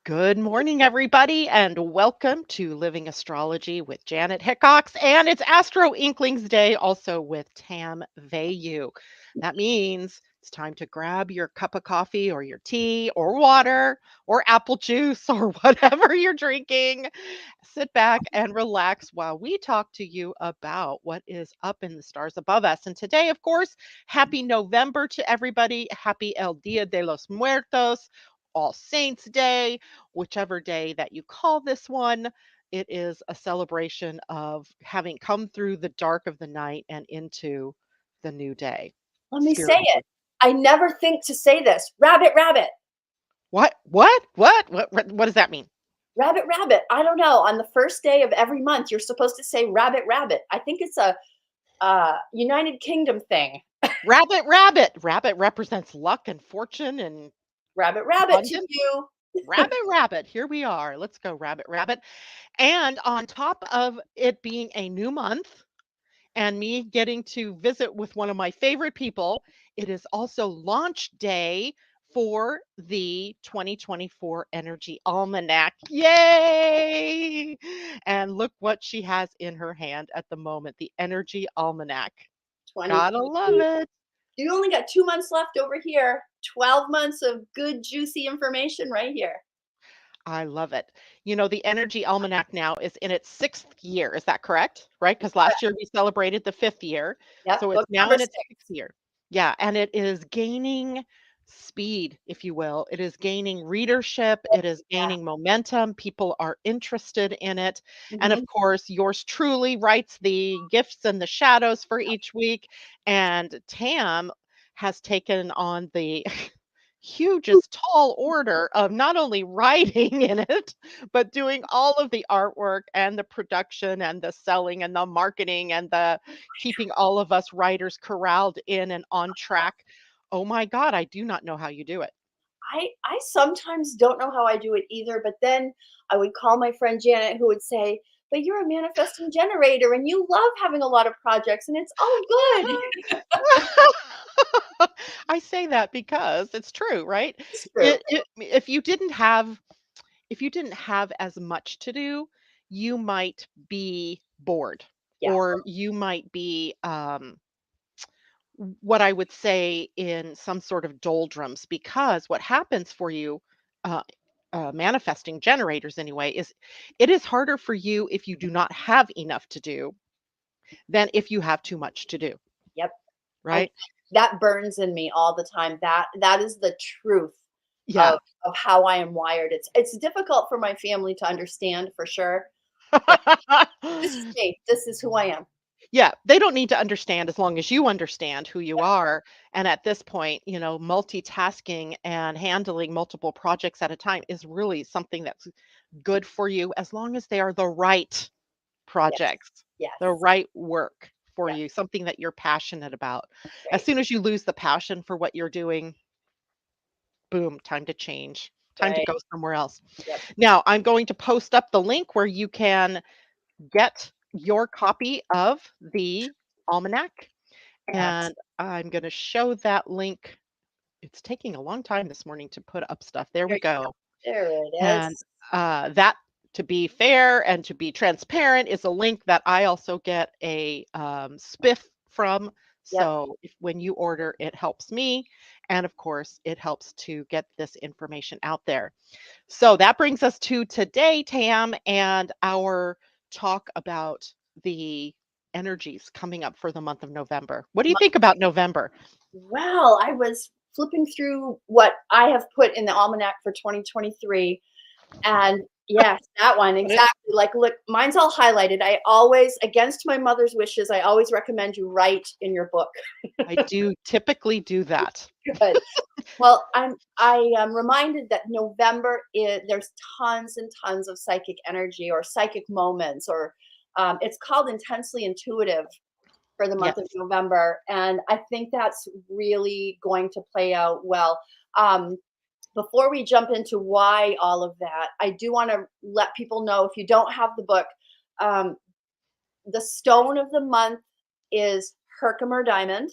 Good morning, everybody, and welcome to Living Astrology with Janet Hickox. And it's Astro Inklings Day, also with Tam Vayu. That means it's time to grab your cup of coffee or your tea or water or apple juice or whatever you're drinking. Sit back and relax while we talk to you about what is up in the stars above us. And today, of course, happy November to everybody. Happy El Dia de los Muertos, All Saints Day, whichever day that you call this one. It is a celebration of having come through the dark of the night and into the new day. Let me say Spiritually. it. I never think to say this. Rabbit, rabbit, What? What does that mean? rabbit, rabbit. I don't know. On the first day of every month, you're supposed to say rabbit, rabbit. I think it's a United Kingdom thing. Rabbit, rabbit. Rabbit represents luck and fortune and Rabbit, rabbit to abundance. you. Rabbit, rabbit. Here we are. Let's go, rabbit, rabbit. And on top of it being a new month, and me getting to visit with one of my favorite people. It is also launch day for the 2024 Energy Almanac. Yay! And look what she has in her hand at the moment, the Energy Almanac. Gotta love 2022. it. You only got 2 months left over here. 12 months of good, juicy information right here. I love it. The Energy Almanac now is in its sixth year. Is that correct? Right? Because last year we celebrated the fifth year. Yep, So it's book now number in its six. sixth year. Yeah. And it is gaining speed, if you will. It is gaining readership. It is Yeah. gaining momentum. People are interested in it. And of Mhm. course, yours truly writes the gifts and the shadows for each week. And Tam has taken on the hugest tall order of not only writing in it, but doing all of the artwork and the production and the selling and the marketing and the keeping all of us writers corralled in and on track. Oh my God, I do not know how you do it. I sometimes don't know how I do it either, but then I would call my friend Janet who would say, "But you're a manifesting generator and you love having a lot of projects and it's all good." I say that because it's true, right? It's true. If you didn't have as much to do, you might be bored Yes. or you might be what I would say in some sort of doldrums because what happens for you, uh, manifesting generators anyway, is it is harder for you if you do not have enough to do than if you have too much to do, Yep. I right? That burns in me all the time. That is the truth Yeah. of how I am wired. It's difficult for my family to understand for sure, but this is me. This is who I am. Yeah, they don't need to understand as long as you understand who you are. And at this point, multitasking and handling multiple projects at a time is really something that's good for you as long as they are the right Yes. projects, the Yes. right work for Yes. you, something that you're passionate about. As Right. soon as you lose the passion for what you're doing, boom, time to change, time to Right. go somewhere else. Yep. Now, I'm going to post up the link where you can get your copy of the almanac. Yes. And I'm gonna show that link. It's taking a long time this morning to put up stuff. There There we you go. go. There it And, is. that to be fair and to be transparent is a link that I also get a, spiff from. Yep. So if when you order, it helps me, and of course, it helps to get this information out there. So that brings us to today, Tam, and our talk about the energies coming up for the month of November. What do you think about November? Well, I was flipping through what I have put in the almanac for 2023. And yes, that one What it exactly. Like, look, mine's all highlighted. I always, against my mother's wishes, I always recommend you write in your book. I do typically do that. Good. Well, I am reminded that November is there's tons and tons of psychic energy or psychic moments, or it's called intensely intuitive for the month of Yes. November, and I think that's really going to play out well. Um, Before we jump into why all of that, I do want to let people know if you don't have the book, um, the stone of the month is Herkimer diamond,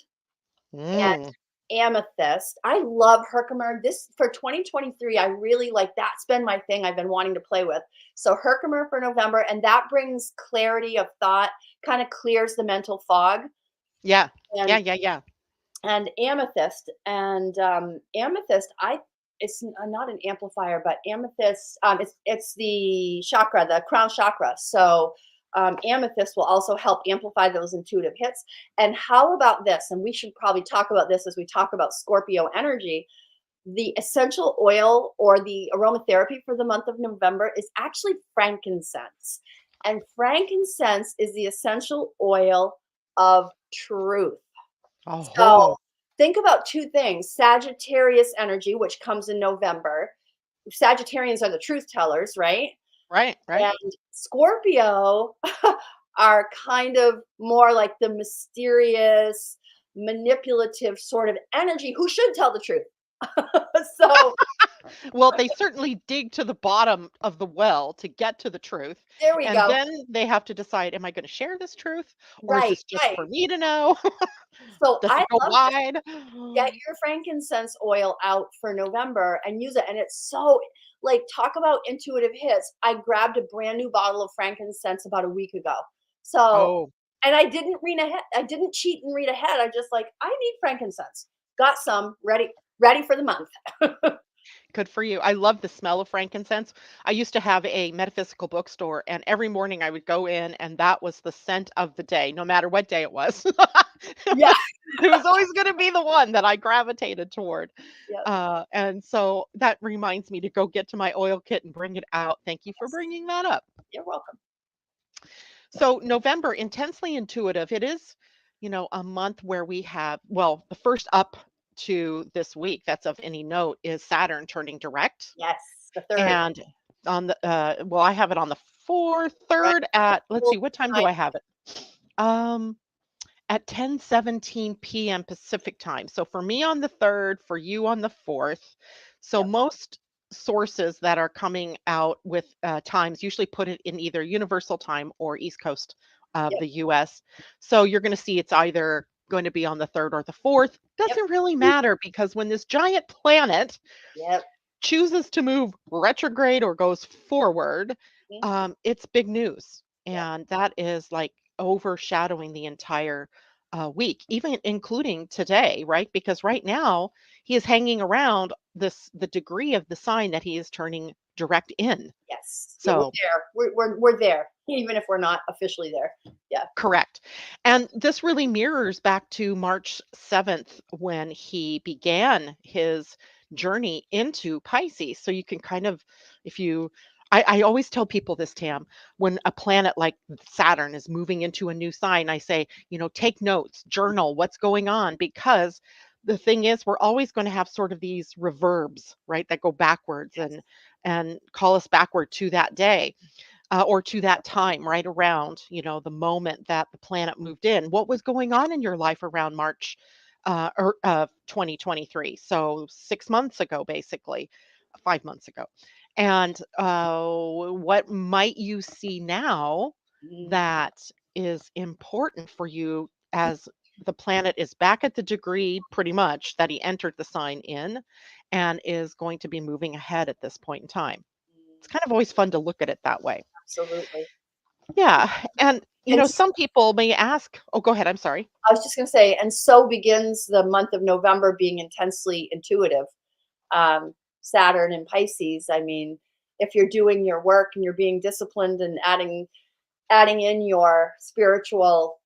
and Mm. amethyst. I love Herkimer. This for 2023, I really like that's been my thing I've been wanting to play with. So Herkimer for November, and that brings clarity of thought, kind of clears the mental fog. Yeah. Yeah, And yeah, yeah. amethyst and amethyst, I it's not an amplifier, but amethyst, it's the chakra, the crown chakra. So amethyst will also help amplify those intuitive hits. And how about this? And we should probably talk about this as we talk about Scorpio energy. The essential oil or the aromatherapy for the month of November is actually frankincense. And frankincense is the essential oil of truth. So Oh, think about two things: Sagittarius energy, which comes in November. Sagittarians are the truth tellers, right? right, right. And Scorpio are kind of more like the mysterious, manipulative sort of energy who should tell the truth. So Well, they certainly dig to the bottom of the well to get to the truth, there we and go. then they have to decide, am I going to share this truth or is Right, this just right. for me to know? So Does I it go love this. wide? Get your frankincense oil out for November and use it. And it's so like talk about intuitive hits. I grabbed a brand new bottle of frankincense about a week ago. So Oh, and I didn't read ahead. I didn't cheat and read ahead. I just like, I need frankincense. Got some ready for the month. good for you. I love the smell of frankincense. I used to have a metaphysical bookstore, and every morning I would go in, and that was the scent of the day, no matter what day it was. Yeah. It was always going to be the one that I gravitated toward. Yep. And so that reminds me to go get to my oil kit and bring it out. Thank you for Yes. bringing that up. You're welcome. So November, intensely intuitive. It is, a month where we have, well, the first up to this week that's of any note is Saturn turning direct. Yes. The third. And on the well, I have it on the fourth, Right. third at, let's Full see, what time do time. I have it? Um at 10:17 p.m. Pacific time. So for me on the 3rd, for you on the 4th. So Yep. most sources that are coming out with times usually put it in either universal time or East Coast of Yep. the US. So you're going to see it's either going to be on the 3rd or the 4th. Yep. Doesn't really matter because when this giant planet Yep. chooses to move retrograde or goes forward, Mhm. it's big news. Yep. And that is like overshadowing the entire week, even including today, right? Because right now he is hanging around the degree of the sign that he is turning direct in. Yes. Yeah, we're So there. We're there, even if we're not officially there. Yeah. correct. And this really mirrors back to March 7th when he began his journey into Pisces. So you can kind of, if you, I always tell people this, Tam, when a planet like Saturn is moving into a new sign, I say, take notes, journal what's going on, because the thing is, we're always going to have sort of these reverbs, right, that go backwards Yes. and call us backward to that day or to that time right around, the moment that the planet moved in. What was going on in your life around March or 2023? So 6 months ago, basically, 5 months ago. And what might you see now Mm. that is important for you as the planet is back at the degree pretty much that he entered the sign in and is going to be moving ahead at this point in time? It's Mm. kind of always fun to look at it that way. Absolutely. Yeah, and, And some people may ask. Oh, go ahead, I'm sorry. I was just going to say, and so begins the month of November being intensely intuitive. Saturn and Pisces. I mean, if you're doing your work and you're being disciplined and adding in your spiritual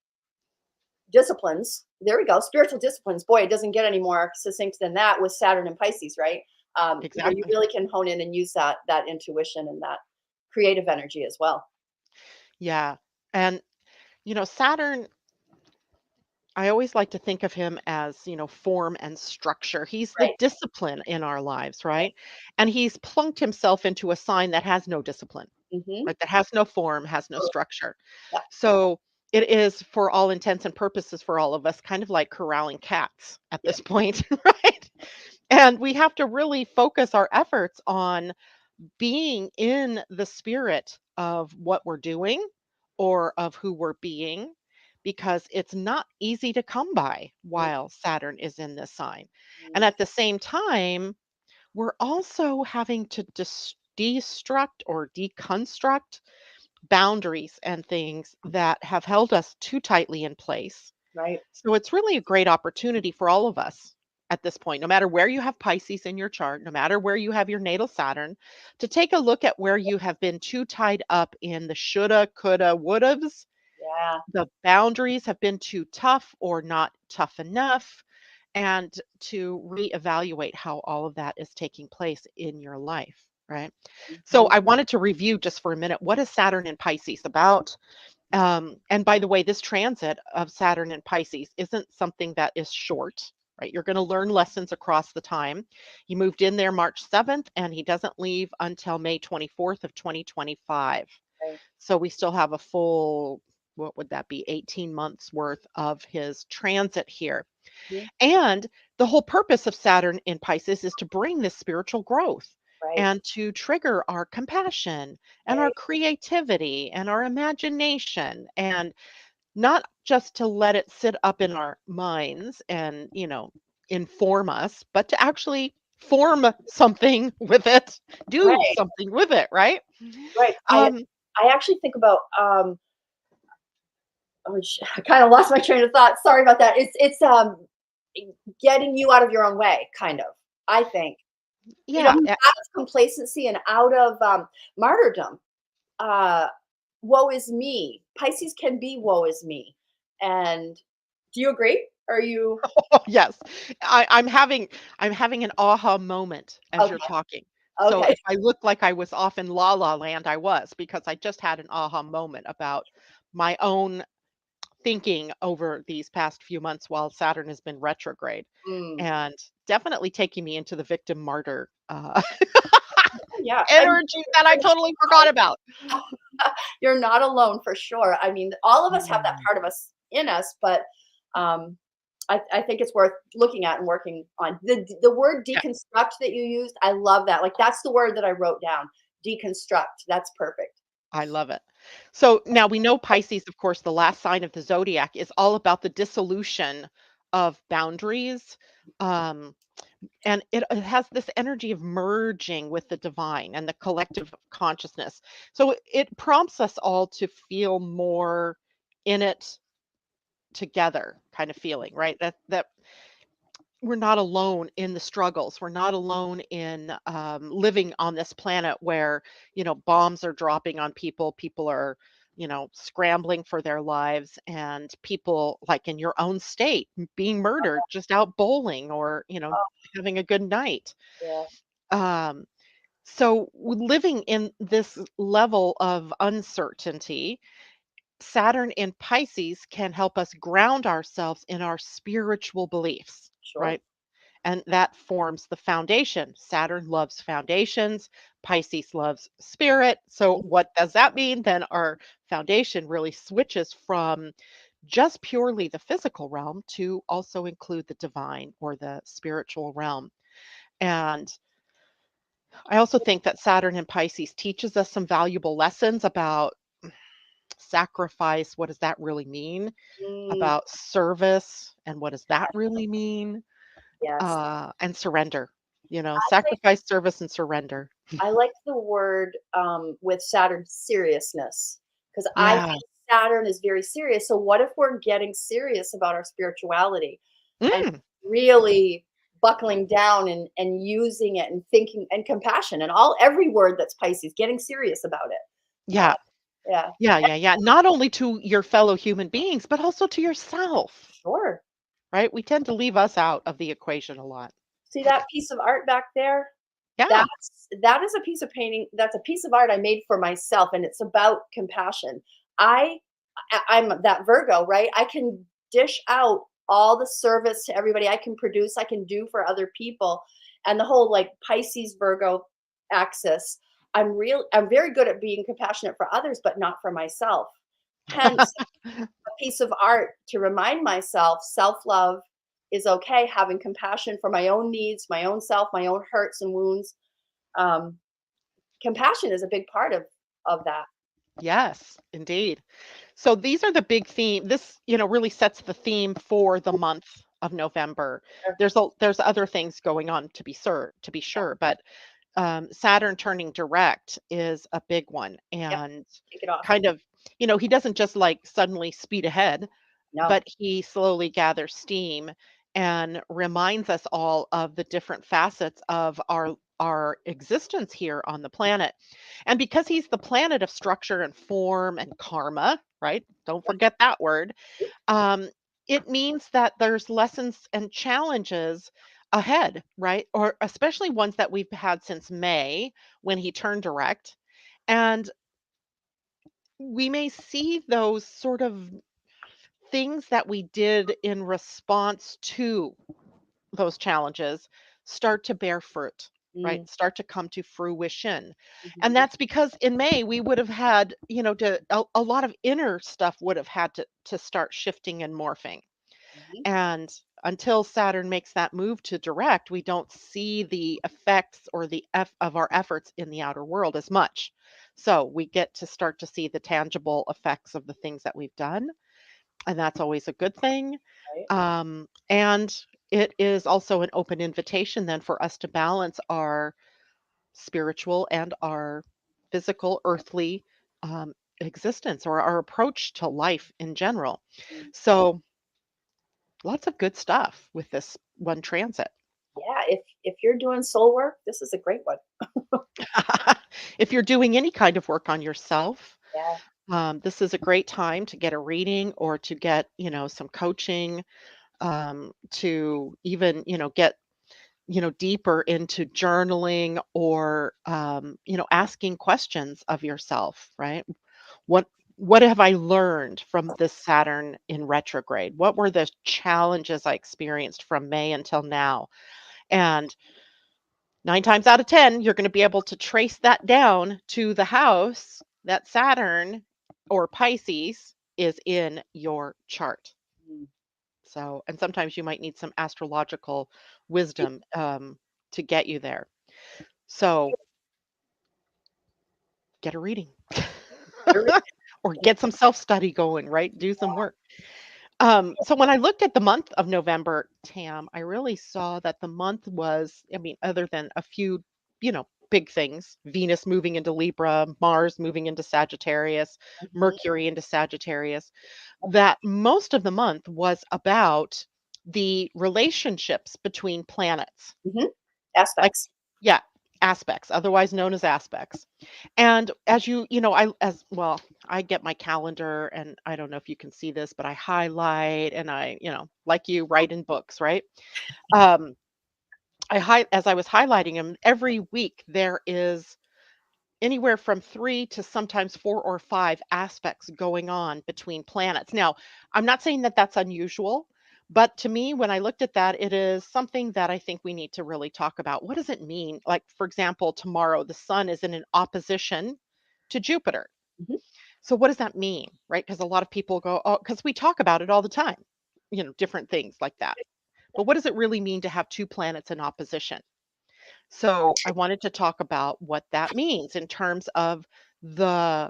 disciplines, there we go. Spiritual disciplines. Boy, it doesn't get any more succinct than that with Saturn and Pisces, right? Where you Exactly. really can hone in and use that intuition and that creative energy as well. Yeah, and, Saturn, I always like to think of him as, form and structure. He's the Right. discipline in our lives, Right. right? And he's plunked himself into a sign that has no discipline, Mm-hmm. right? That has no form, has no structure. Yeah. So it is, for all intents and purposes, for all of us, kind of like corralling cats at Yeah. this point, right? And we have to really focus our efforts on being in the spirit of what we're doing or of who we're being, because it's not easy to come by Mm, while Saturn is in this sign. And mm, at the same time, we're also having to destruct or deconstruct boundaries and things that have held us too tightly in place. right. So it's really a great opportunity for all of us at this point, no matter where you have Pisces in your chart, no matter where you have your natal Saturn, to take a look at where you have been too tied up in the shoulda, coulda, wouldas. Yeah. The boundaries have been too tough or not tough enough, and to reevaluate how all of that is taking place in your life, right? So Mhm. I wanted to review just for a minute, what is Saturn in Pisces about? And by the way, this transit of Saturn and Pisces isn't something that is short, right? You're going to learn lessons across the time. He moved in there March 7th, and he doesn't leave until May 24th of 2025. Right. So we still have a full, what would that be, 18 months worth of his transit here. Mhm. And the whole purpose of Saturn in Pisces is to bring this spiritual growth Right. and to trigger our compassion and our Right. creativity and our imagination, and not just to let it sit up in our minds and, inform us, but to actually form something with it, do Right. something with it, right? Right. Um, I actually think about I kind of lost my train of thought. Sorry about that. It's getting you out of your own way, kind of. I think yeah, out of complacency and out of martyrdom. Uh, Woe is me. Pisces can be woe is me. And do you agree? Are you yes. I'm having an aha moment as you're okay? talking. So Okay. if I looked like I was off in la la land, I was, because I just had an aha moment about my own thinking over these past few months while Saturn has been retrograde, Mm. and definitely taking me into the victim martyr Yeah. I mean, energy that I totally forgot about. you're not alone for sure. I mean, all of us have that Mm. part of us in us, but um, I think it's worth looking at and working on. The word Yeah, deconstruct that you used, I love that. Like that's the word that I wrote down. Deconstruct. That's perfect. I love it. So now we know Pisces, of course, the last sign of the zodiac, is all about the dissolution of boundaries. Um, and it has this energy of merging with the divine and the collective consciousness. So it prompts us all to feel more in it together kind of feeling, right? That we're not alone in the struggles. We're not alone in living on this planet where, bombs are dropping on people. People are, scrambling for their lives, and people like in your own state being murdered just out bowling or, having a good night. Yeah, Um, so living in this level of uncertainty, Saturn in Pisces can help us ground ourselves in our spiritual beliefs, sure. right? And that forms the foundation. Saturn loves foundations, Pisces loves spirit. So, Mhm. what does that mean? Then our foundation really switches from just purely the physical realm to also include the divine or the spiritual realm. And I also think that Saturn in Pisces teaches us some valuable lessons about sacrifice. What does that really mean? Mm, About service, and what does that really mean? yes. And surrender, I like sacrifice, service, and surrender. I like the word with Saturn seriousness because I think Yeah. Saturn is very serious. So what if we're getting serious about our spirituality and Mm, really buckling down and using it and thinking and compassion and all every word that's Pisces, getting serious about it. Uh, yeah. yeah, Yeah, yeah, yeah. Not only to your fellow human beings, but also to yourself, sure. right? We tend to leave us out of the equation a lot. See that piece of art back there? Yeah. That is a piece of painting. That's a piece of art I made for myself, and it's about compassion. I I'm that Virgo, right? I can dish out all the service to everybody I can produce, I can do for other people. And the whole like Pisces Virgo axis, I'm very good at being compassionate for others, but not for myself. Hence a piece of art to remind myself self-love is okay, having compassion for my own needs, my own self, my own hurts and wounds. Um, Compassion is a big part of that. Yes, indeed. So these are the big theme. This, really sets the theme for the month of November. Sure. There's other things going on to be Yeah. sure, but Saturn turning direct is a big one, Yep. and Kick it off. kind of, he doesn't just like suddenly speed ahead, No. but he slowly gathers steam and reminds us all of the different facets of our existence here on the planet. And because he's the planet of structure and form and karma, right? Don't Yep. forget that word. Um, it means that there's lessons and challenges ahead, right? Or especially ones that we've had since May when he turned direct. And we may see those sort of things that we did in response to those challenges start to bear fruit, Mm, right? Start to come to fruition. And mhm, that's because in May we would have had, a lot of inner stuff would have had to start shifting and morphing. mhm. And until Saturn makes that move to direct, we don't see the effects or the of our efforts in the outer world as much. So we get to start to see the tangible effects of the things that we've done, and that's always a good thing. Right. And it is also an open invitation then for us to balance our spiritual and our physical, earthly existence, or our approach to life in general. Mm. So, lots of good stuff with this one transit. Yeah, if you're doing soul work, this is a great one. If you're doing any kind of work on yourself, Yeah. this is a great time to get a reading or to get, some coaching, to even, get deeper into journaling, or asking questions of yourself, right? What have I learned from this Saturn in retrograde? What were the challenges I experienced from May until now? And 9 times out of 10, you're going to be able to trace that down to the house that Saturn or Pisces is in your chart. Mm. So, and sometimes you might need some astrological wisdom to get you there. So, get a reading Better read or get some self study going, right? Do some work. So, when I looked at the month of November, Tam, I really saw that the month was, I mean, other than a few, big things, Venus moving into Libra, Mars moving into Sagittarius, Mhm. Mercury into Sagittarius, that most of the month was about the relationships between planets. Mhm. Like, Aspects. yeah, aspects, otherwise known as aspects. And as I as well, I get my calendar, and I don't know if you can see this, but I highlight, and I, like you, write in books, right? Um, as I was highlighting them every week, there is anywhere from 3 to sometimes 4 or 5 aspects going on between planets. Now, I'm not saying that that's unusual, but to me, when I looked at that, it is something that I think we need to really talk about. What does it mean? Like, for example, tomorrow the sun is in an opposition to Jupiter. Mhm. So what does that mean? Right? Because a lot of people go, oh, because we talk about it all the time, different things like that. But what does it really mean to have two planets in opposition? So I wanted to talk about what that means in terms of the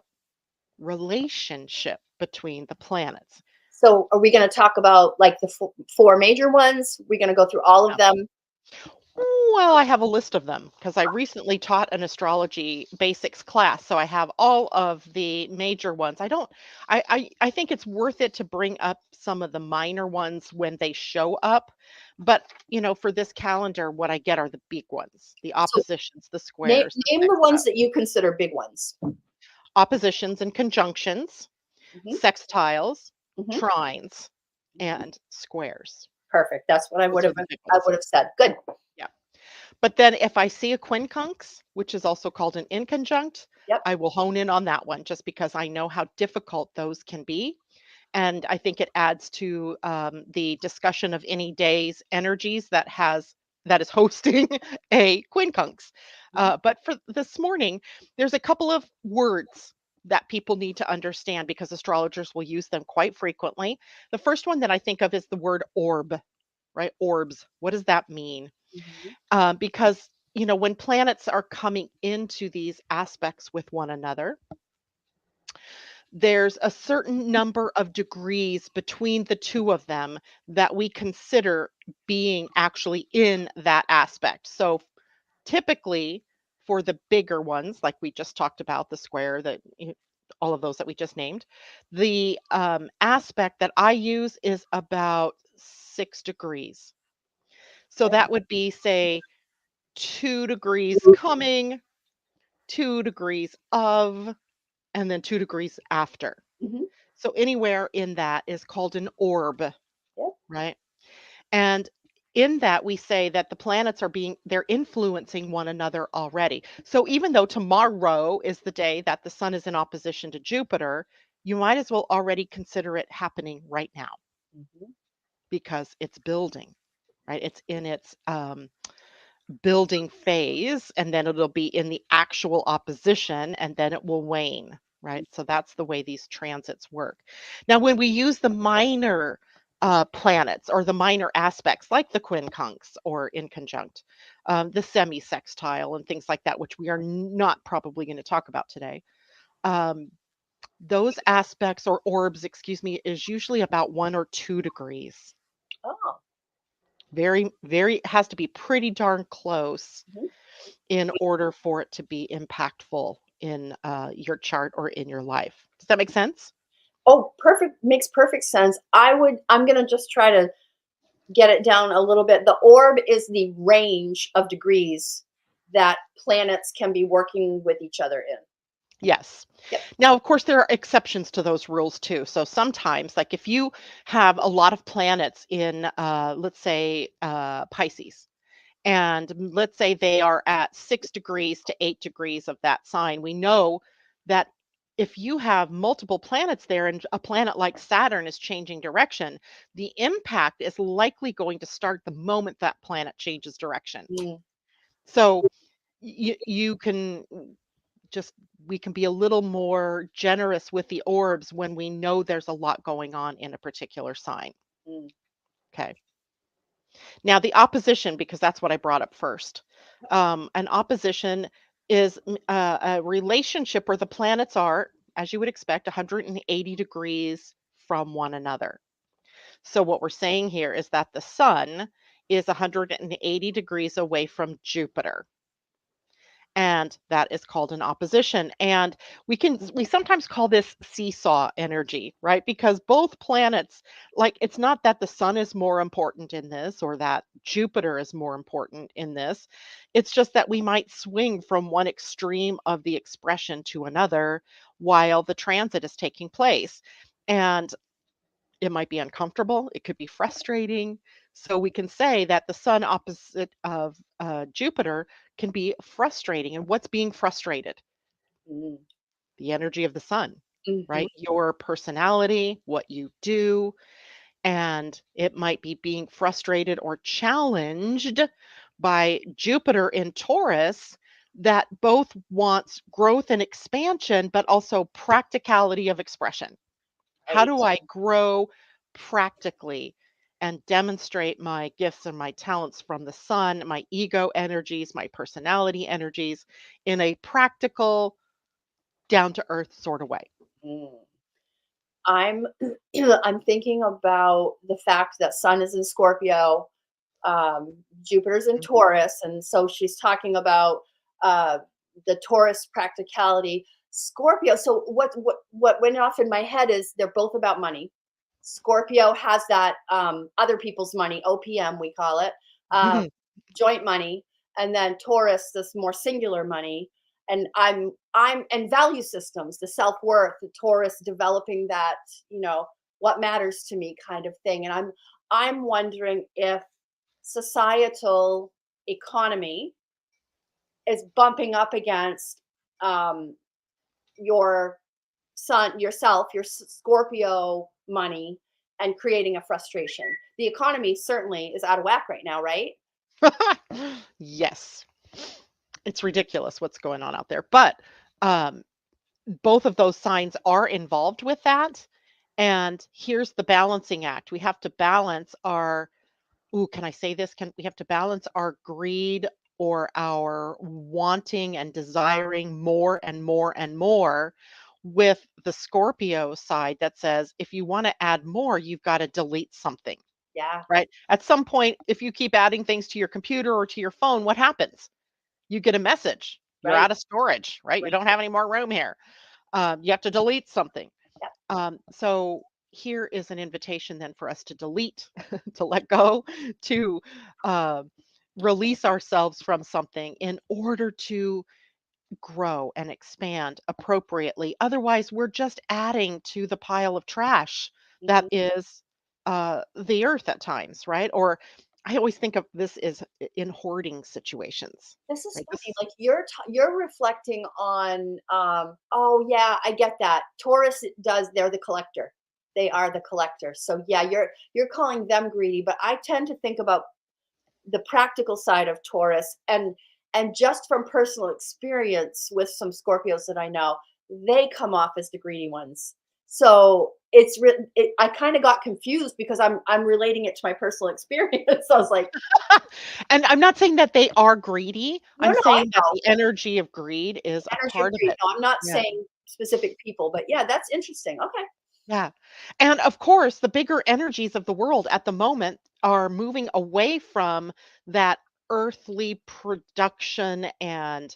relationship between the planets. So, are we gonna talk about, like, the 4 major ones? We're gonna go through all of Yeah. them? Well, I have a list of them because I recently taught an astrology basics class, so I have all of the major ones. I don't I think it's worth it to bring up some of the minor ones when they show up, but for this calendar, what I get are the big ones, the So, oppositions, the squares, the name the ones sextiles. that you consider big ones. Oppositions and conjunctions, Mhm, sextiles, mhm. trines, Mhm. and squares. Perfect. That's what Those are the big I ones. would have said. Good. Yeah. But then if I see a quincunx, which is also called an inconjunct, Yep. I will hone in on that one just because I know how difficult those can be. And I think it adds to the discussion of any day's energies that is hosting a quincunx. Mhm. But for this morning, there's a couple of words that people need to understand because astrologers will use them quite frequently. The first one that I think of is the word orb, right? Orbs. What does that mean? Mhm. Because when planets are coming into these aspects with one another, there's a certain number of degrees between the two of them that we consider being actually in that aspect. So typically, for the bigger ones, like we just talked about, the square, all of those that we just named, the aspect that I use is about 6 degrees. So Okay. that would be, say, 2 degrees coming, 2 degrees of, and then 2 degrees after. Hmm. So anywhere in that is called an orb, Yep. right? And in that, we say that the planets they're influencing one another already. So even though tomorrow is the day that the sun is in opposition to Jupiter, you might as well already consider it happening right now Hmm. because it's building, right? It's in its building phase, and then it'll be in the actual opposition, and then it will wane, right? So that's the way these transits work. Now, when we use the minor planets or the minor aspects, like the quincunx or in conjunct, the semi-sextile and things like that, which we are not probably going to talk about today. Um, those aspects or orbs, excuse me, is usually about 1 or 2 degrees. Oh. Very, very has to be pretty darn close Mhm. in order for it to be impactful in your chart or in your life. Does that make sense? Oh, perfect. Makes perfect sense. I'm going to just try to get it down a little bit. The orb is the range of degrees that planets can be working with each other in. Yes. Yep. Now, of course, there are exceptions to those rules too. So sometimes, like if you have a lot of planets in, let's say, Pisces, and let's say they are at 6 degrees to 8 degrees of that sign, we know that if you have multiple planets there and a planet like Saturn is changing direction, the impact is likely going to start the moment that planet changes direction. Mm, So you can just we can be a little more generous with the orbs when we know there's a lot going on in a particular sign. mm. Okay. Now, the opposition, because that's what I brought up first. An opposition is a relationship where the planets are, as you would expect, 180 degrees from one another. So, what we're saying here is that the sun is 180 degrees away from Jupiter, and that is called an opposition. And we sometimes call this seesaw energy, right? Because both planets, like, it's not that the sun is more important in this or that Jupiter is more important in this. It's just that we might swing from one extreme of the expression to another while the transit is taking place. And it might be uncomfortable, it could be frustrating. So we can say that the sun opposite of Jupiter can be frustrating. And what's being frustrated? Mm. The energy of the sun, Mhm. right? Your personality, what you do. And it might be being frustrated or challenged by Jupiter in Taurus, that both wants growth and expansion, but also practicality of expression. How do Right. I grow practically and demonstrate my gifts and my talents from the sun, my ego energies, my personality energies in a practical, down to earth sort of way? Mm. I'm I'm thinking about the fact that Sun is in Scorpio, Jupiter's in Mhm. Taurus, and so she's talking about uh, the Taurus practicality. Scorpio. So what went off in my head is they're both about money. Scorpio has that other people's money, OPM we call it, uh, joint money, and then Taurus this more singular money. And I'm and value systems, the self worth, the Taurus developing that, you know, what matters to me kind of thing. And I'm wondering if societal economy is bumping up against um, your yourself, your Scorpio money, and creating a frustration. The economy certainly is out of whack right now, right? Yes, it's ridiculous what's going on out there. But um, both of those signs are involved with that. And here's the balancing act. We have to balance our, ooh, can I say this? Can we have to balance our greed or our wanting and desiring more and more and more with the Scorpio side that says if you want to add more, you've got to delete something, Yeah, right? At some point, if you keep adding things to your computer or to your phone, what happens? You get a message. You're right, out of storage, right? You right. don't have any more room here. You have to delete something. Yep. So here is an invitation then for us to delete, to let go, to uh, release ourselves from something in order to grow and expand appropriately. Otherwise, we're just adding to the pile of trash that Mhm. is the earth at times, right? Or I always think of this as in hoarding situations, This is right? funny, like, you're reflecting on, oh, yeah, I get that. Taurus does they're the collector. They are the collector. So, yeah, you're calling them greedy, but I tend to think about the practical side of Taurus, and just from personal experience with some Scorpios that I know, they come off as the greedy ones. So I kind of got confused because I'm relating it to my personal experience. I was like, And I'm not saying that they are greedy. no, I'm no, I saying that know the energy of greed is a energy of part of greed. it. No, I'm not Yeah. saying specific people, but yeah, that's interesting. Okay. Yeah. And of course, the bigger energies of the world at the moment are moving away from that earthly production and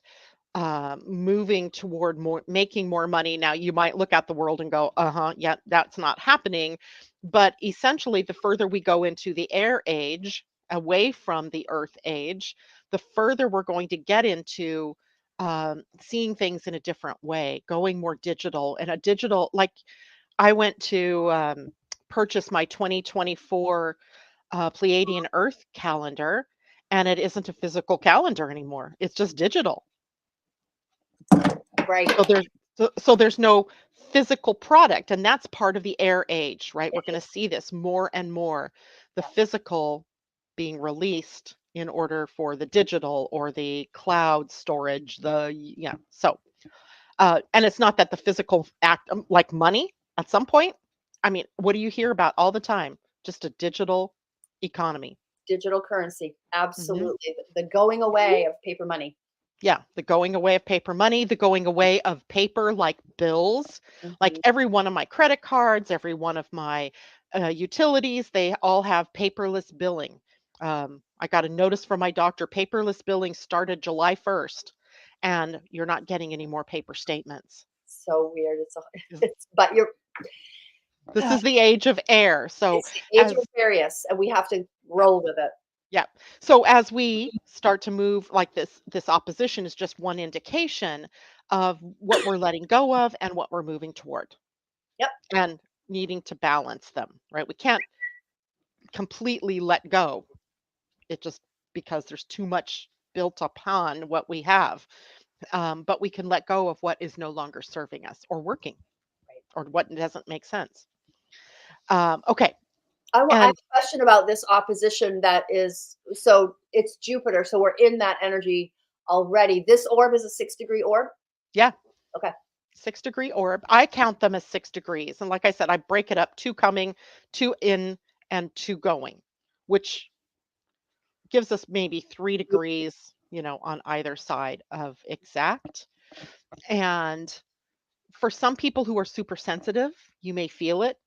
moving toward more making more money. Now, you might look at the world and go, uh-huh, yeah, that's not happening. But essentially, the further we go into the air age, away from the earth age, the further we're going to get into seeing things in a different way, going more digital and a digital, like I went to purchase my 2024 Pleiadian Earth calendar, and it isn't a physical calendar anymore. It's just digital. Right. So there's no physical product, and that's part of the air age, right? It We're going to is. see this more and more, the Yeah. physical being released in order for the digital or the cloud storage. Yeah. So and it's not that the physical act, like money, at some point. I mean, what do you hear about all the time? Just a digital economy. Digital currency. Mhm. Absolutely. The going away of paper money. Yeah, the going away of paper money, the going away of paper like bills, like Mhm. every one of my credit cards, every one of my utilities, they all have paperless billing. I got a notice from my doctor, paperless billing started July 1st, and you're not getting any more paper statements. So weird. Is- It's but you're This is the age of air. So it's the age of as Aquarius, and we have to roll with it. Yeah. So as we start to move like this opposition is just one indication of what we're letting go of and what we're moving toward Yep. and needing to balance them, right? We can't completely let go. It just because there's too much built upon what we have. But we can let go of what is no longer serving us or working Right. or what doesn't make sense. Okay. I have And a question about this opposition that is so it's Jupiter, so we're in that energy already. This orb is a 6-degree orb? yeah, Okay. 6-degree orb. I count them as 6 degrees. And like I said, I break it up, two coming, two in, and two going, which gives us maybe 3 degrees, on either side of exact. And for some people who are super sensitive, you may feel it,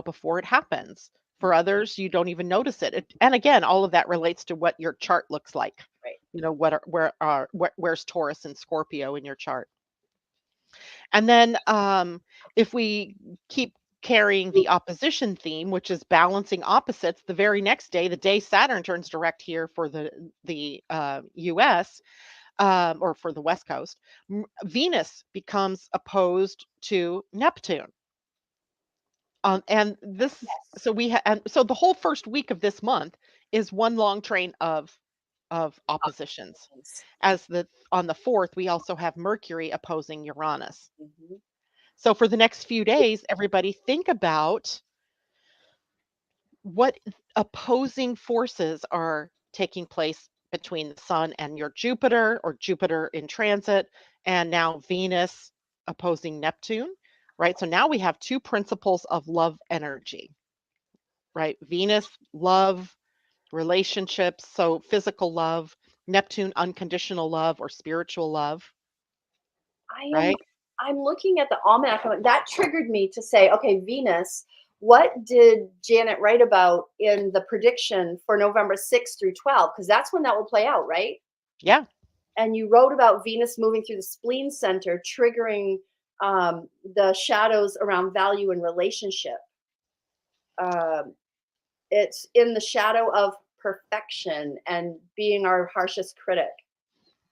before it happens. For others, you don't even notice it. And again, all of that relates to what your chart looks like. Right. Where's Taurus and Scorpio in your chart? And then if we keep carrying the opposition theme, which is balancing opposites, the very next day, the day Saturn turns direct here for the U.S. Or for the West Coast, Venus becomes opposed to Neptune. And this, Yes. so and so the whole first week of this month is one long train of oppositions. Oppositions. As the On the 4th, we also have Mercury opposing Uranus. Mhm. So for the next few days, everybody think about what opposing forces are taking place between the sun and your Jupiter or Jupiter in transit, and now Venus opposing Neptune, right? So now we have two principles of love energy, right? Venus, love, relationships, so physical love, Neptune, unconditional love or spiritual love, I am right? I'm looking at the almanac. That triggered me to say, okay, Venus, what did Janet write about in the prediction for November 6th through 12th? Because that's when that will play out, right? Yeah, And you wrote about Venus moving through the spleen center, triggering the shadows around value and relationship. Um, it's in the shadow of perfection and being our harshest critic.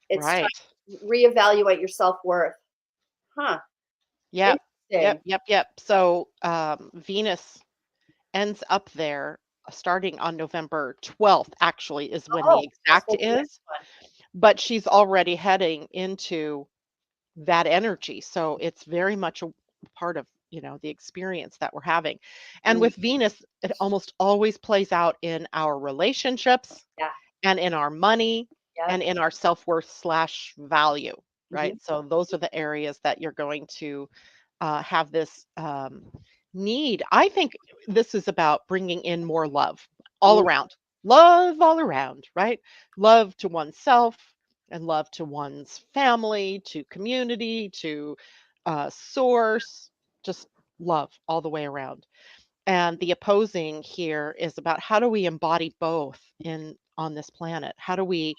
It's time right. to reevaluate your self worth. Huh. Yep. Yep, Interesting. yep, yep. So, Venus ends up there starting on November 12th, actually, is when the Oh, let's exact go to the next is, one. but she's already heading into that energy. So it's very much a part of, the experience that we're having. And Mm, with Venus, it almost always plays out in our relationships yeah. and in our money Yep. and in our self-worth slash value, Mhm. right? So those are the areas that you're going to have this need. I think this is about bringing in more love all Mm, around, love all around, right? Love to oneself and love to one's family, to community, to source, just love all the way around. And the opposing here is about how do we embody both in on this planet? How do we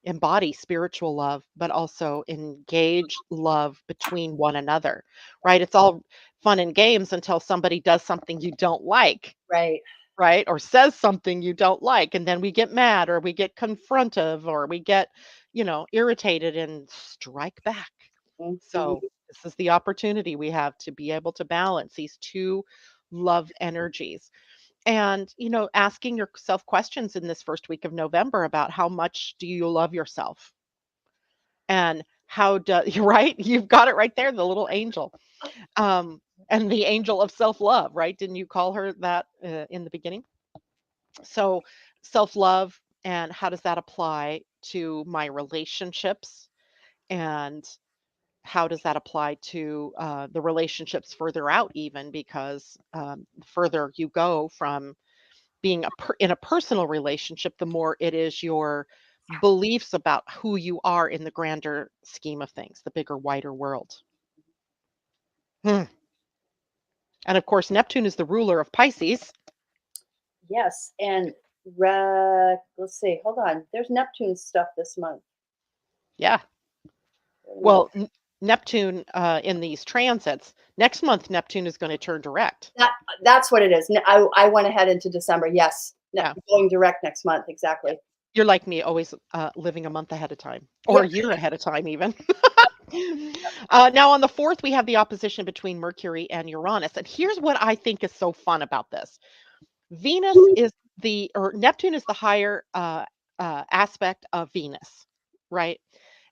embody spiritual love, but also engage love between one another, right? It's all fun and games until somebody does something you don't like, right. right? Or says something you don't like. And then we get mad or we get confrontive or we get, irritated and strike back. Mhm. So this is the opportunity we have to be able to balance these two love energies and asking yourself questions in this first week of November about how much do you love yourself and how do you're right, you've got it right there, the little angel, and the angel of self-love, right? Didn't you call her that in the beginning? So self-love, and how does that apply to my relationships, and how does that apply to the relationships further out, even because the further you go from being in a personal relationship, the more it is your beliefs about who you are in the grander scheme of things, the bigger, wider world. Hmm. And of course, Neptune is the ruler of Pisces. Yes, and let's see. Hold on. There's Neptune stuff this month. Yeah. Wait a minute. Well, Neptune in these transits, next month, Neptune is going to turn direct. That that's what it is. I went ahead into December. Yes, Yeah. going direct next month. Yeah. Exactly. You're like me, always living a month ahead of time or Yep. a year ahead of time, even. Now, on the 4th, we have the opposition between Mercury and Uranus. And here's what I think is so fun about this. Venus is or Neptune is the higher aspect of Venus, right?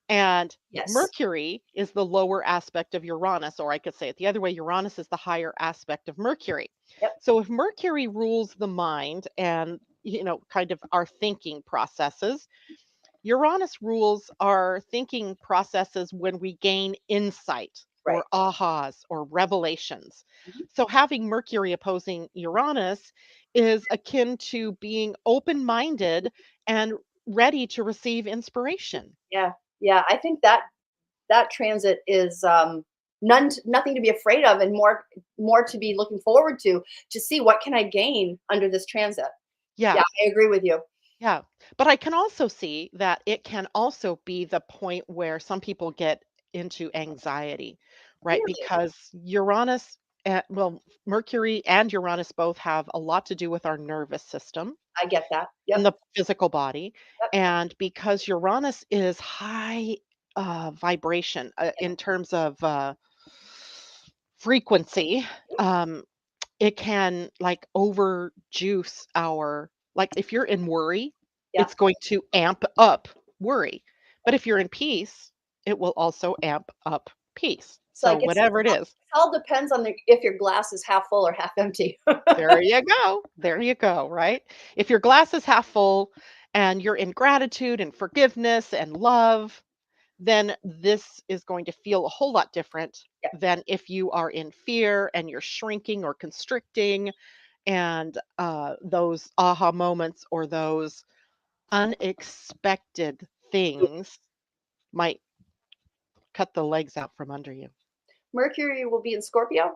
And Yes. Mercury is the lower aspect of Uranus, or I could say it the other way, Uranus is the higher aspect of Mercury. Yep. So if Mercury rules the mind and, kind of our thinking processes, Uranus rules our thinking processes when we gain insight Right. or ahas or revelations. Mhm. So having Mercury opposing Uranus is akin to being open minded and ready to receive inspiration. Yeah. Yeah. I think that transit is nothing to be afraid of, and more to be looking forward to see what can I gain under this transit. Yeah, Yeah. I agree with you. Yeah. But I can also see that it can also be the point where some people get into anxiety, right? Really, Because Uranus, well, Mercury and Uranus both have a lot to do with our nervous system I get that. and Yep. the physical body. Yep. And because Uranus is high vibration in terms of frequency, um, it can, like, overjuice our like, if you're in worry, Yeah. it's going to amp up worry, but if you're in peace, it will also amp up peace. So I So guess whatever it is, it all depends on if your glass is half full or half empty. there you go, right? If your glass is half full and you're in gratitude and forgiveness and love, then this is going to feel a whole lot different Yeah. than if you are in fear and you're shrinking or constricting, and those aha moments or those unexpected things might cut the legs out from under you. Mercury will be in Scorpio,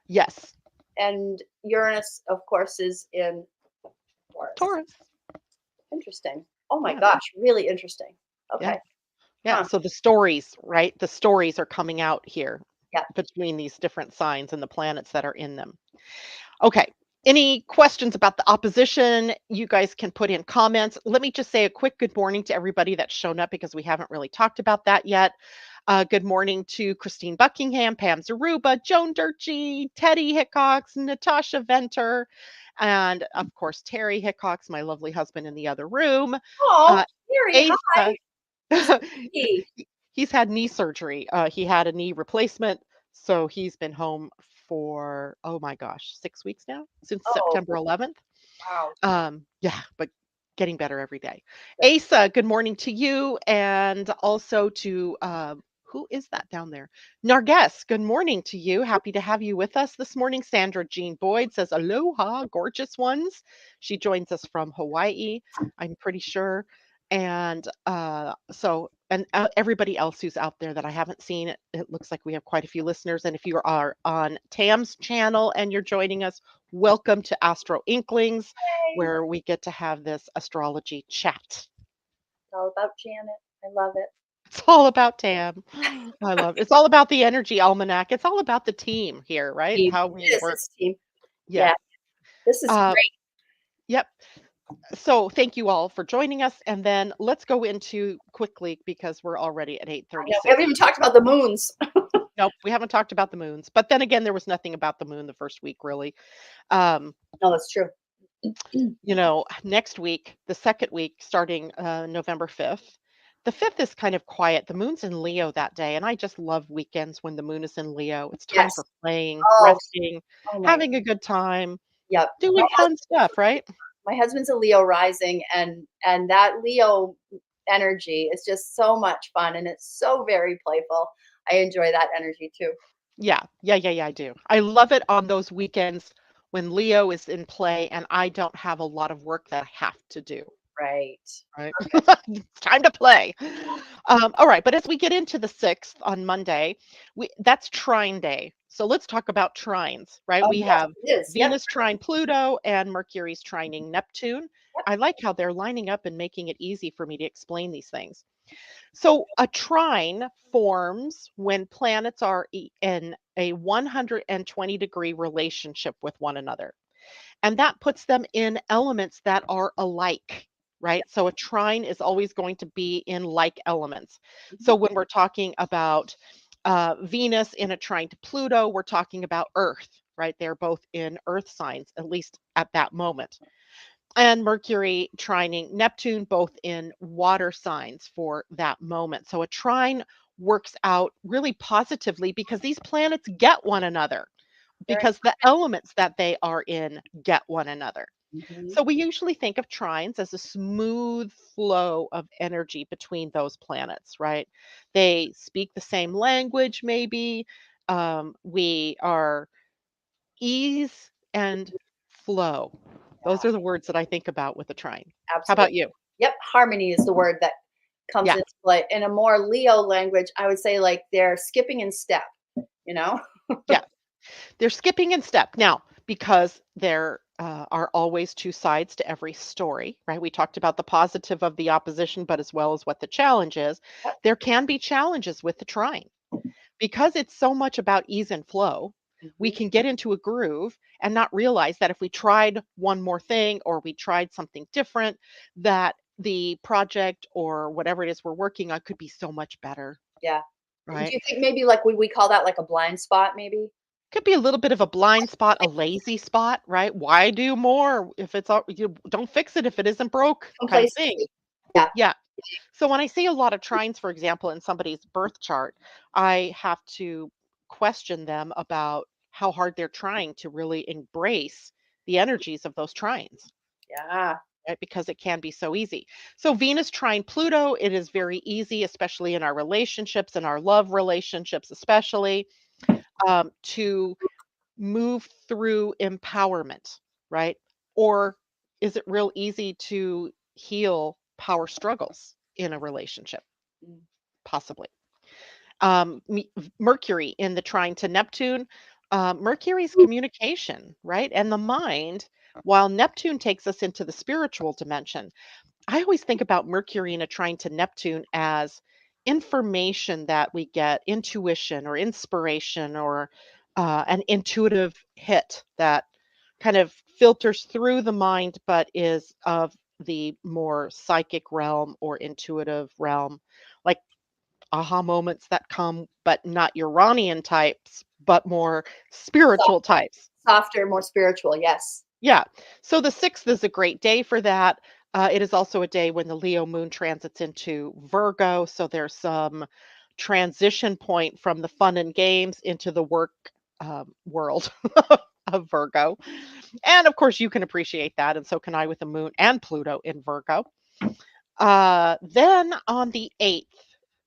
Yes, and Uranus, of course, is in Taurus. Taurus. Interesting. Oh my Yeah, gosh, really interesting. yeah, Okay. yeah. Huh. So the stories, right? The stories are coming out here Yeah. between these different signs and the planets that are in them. Okay. Any questions about the opposition? You guys can put in comments. Let me just say a quick good morning to everybody that's shown up because we haven't really talked about that yet. Good morning to Christine Buckingham, Pam Zaruba, Joan Durkee, Teddy Hickox, Natasha Venter, and of course, Terry Hickox, my lovely husband in the other room. Oh, Uh, Mary, Asa, hi. Hey. he's had knee surgery. He had a knee replacement, so he's been home for, oh my gosh, 6 weeks now, since Oh, September 11th. wow. Yeah, but getting better every day. Asa, good morning to you, and also to who is that down there? Narges, good morning to you. Happy to have you with us this morning. Sandra Jean Boyd says, Aloha, gorgeous ones. She joins us from Hawaii, I'm pretty sure. And everybody else who's out there that I haven't seen, it looks like we have quite a few listeners. And if you are on Tam's channel and you're joining us, welcome to Astro Inklings, Hey. where we get to have this astrology chat. It's all about Janet. I love it. It's all about Tam. I love it's all about the energy almanac. It's all about the team here, right? Team. How It we is. work. It's team. Yeah. Yeah. This is Uh, great. yep. So thank you all for joining us. And then let's go into quickly because we're already at I know. We 8:36. haven't even talked about the moons. Nope, we haven't talked about the moons. But then again, there was nothing about the moon the first week, really. Um, No, that's true. Next week, the second week, starting November 5th, the 5th is kind of quiet. The moon's in Leo that day. And I just love weekends when the moon is in Leo. It's time Yes. for playing, Oh, resting, oh my. having a good time, Yep. doing fun stuff, right? My husband's a Leo rising, and that Leo energy is just so much fun, and it's so very playful. I enjoy that energy too. Yeah, yeah, yeah, yeah, I do. I love it on those weekends when Leo is in play and I don't have a lot of work that I have to do. Right. Right. It's time to play. All right, but as we get into the 6th on Monday, that's trine day. So let's talk about trines, right? Oh We yes, have it is. Yep. Venus trine Pluto and Mercury's trining Neptune. Yep. I like how they're lining up and making it easy for me to explain these things. So a trine forms when planets are in a 120-degree relationship with one another. And that puts them in elements that are alike, right? So a trine is always going to be in like elements. Mhm. So when we're talking about Venus in a trine to Pluto, we're talking about Earth, right? They're both in Earth signs, at least at that moment. And Mercury trining Neptune, both in water signs for that moment. So a trine works out really positively because these planets get one another, Very. because the elements that they are in get one another. Mhm. So we usually think of trines as a smooth flow of energy between those planets, right? They speak the same language, maybe. We are ease and flow. Those Yeah, are the words that I think about with a trine. How absolutely. about you? Yep. Harmony is the word that comes Yeah, into play. In a more Leo language, I would say like they're skipping in step. You know. yeah. They're skipping in step. Now, because there are always two sides to every story, right? We talked about the positive of the opposition, but as well as what the challenge is. Yep. There can be challenges with the trine because it's so much about ease and flow. We Mhm. can get into a groove and not realize that if we tried one more thing or we tried something different, that the project or whatever it is we're working on could be so much better, Yeah. Do right? you think maybe like we call that like a blind spot? Maybe Could be a little bit of a blind spot, a lazy spot, right? Why do more if it's all you don't fix it if it isn't broke kind of thing. complacency. Yeah. Yeah. So when I see a lot of trines, for example, in somebody's birth chart, I have to question them about how hard they're trying to really embrace the energies of those trines. Yeah. Right, because it can be so easy. So Venus trine Pluto, it is very easy, especially in our relationships and our love relationships, especially to move through empowerment, right? Or is it real easy to heal power struggles in a relationship? Mm. Possibly. Mercury in the trine to Neptune. Mercury's communication, right? And the mind, while Neptune takes us into the spiritual dimension. I always think about Mercury in a trine to Neptune as information that we get, intuition or inspiration or an intuitive hit that kind of filters through the mind, but is of the more psychic realm or intuitive realm, like aha moments that come, but not Uranian types, but more spiritual Softer, types. softer, more spiritual. Yes. Yeah. So the 6th is a great day for that. It is also a day when the Leo moon transits into Virgo. So there's some transition point from the fun and games into the work world of Virgo. And of course, you can appreciate that. And so can I with the moon and Pluto in Virgo. Then on the 8th,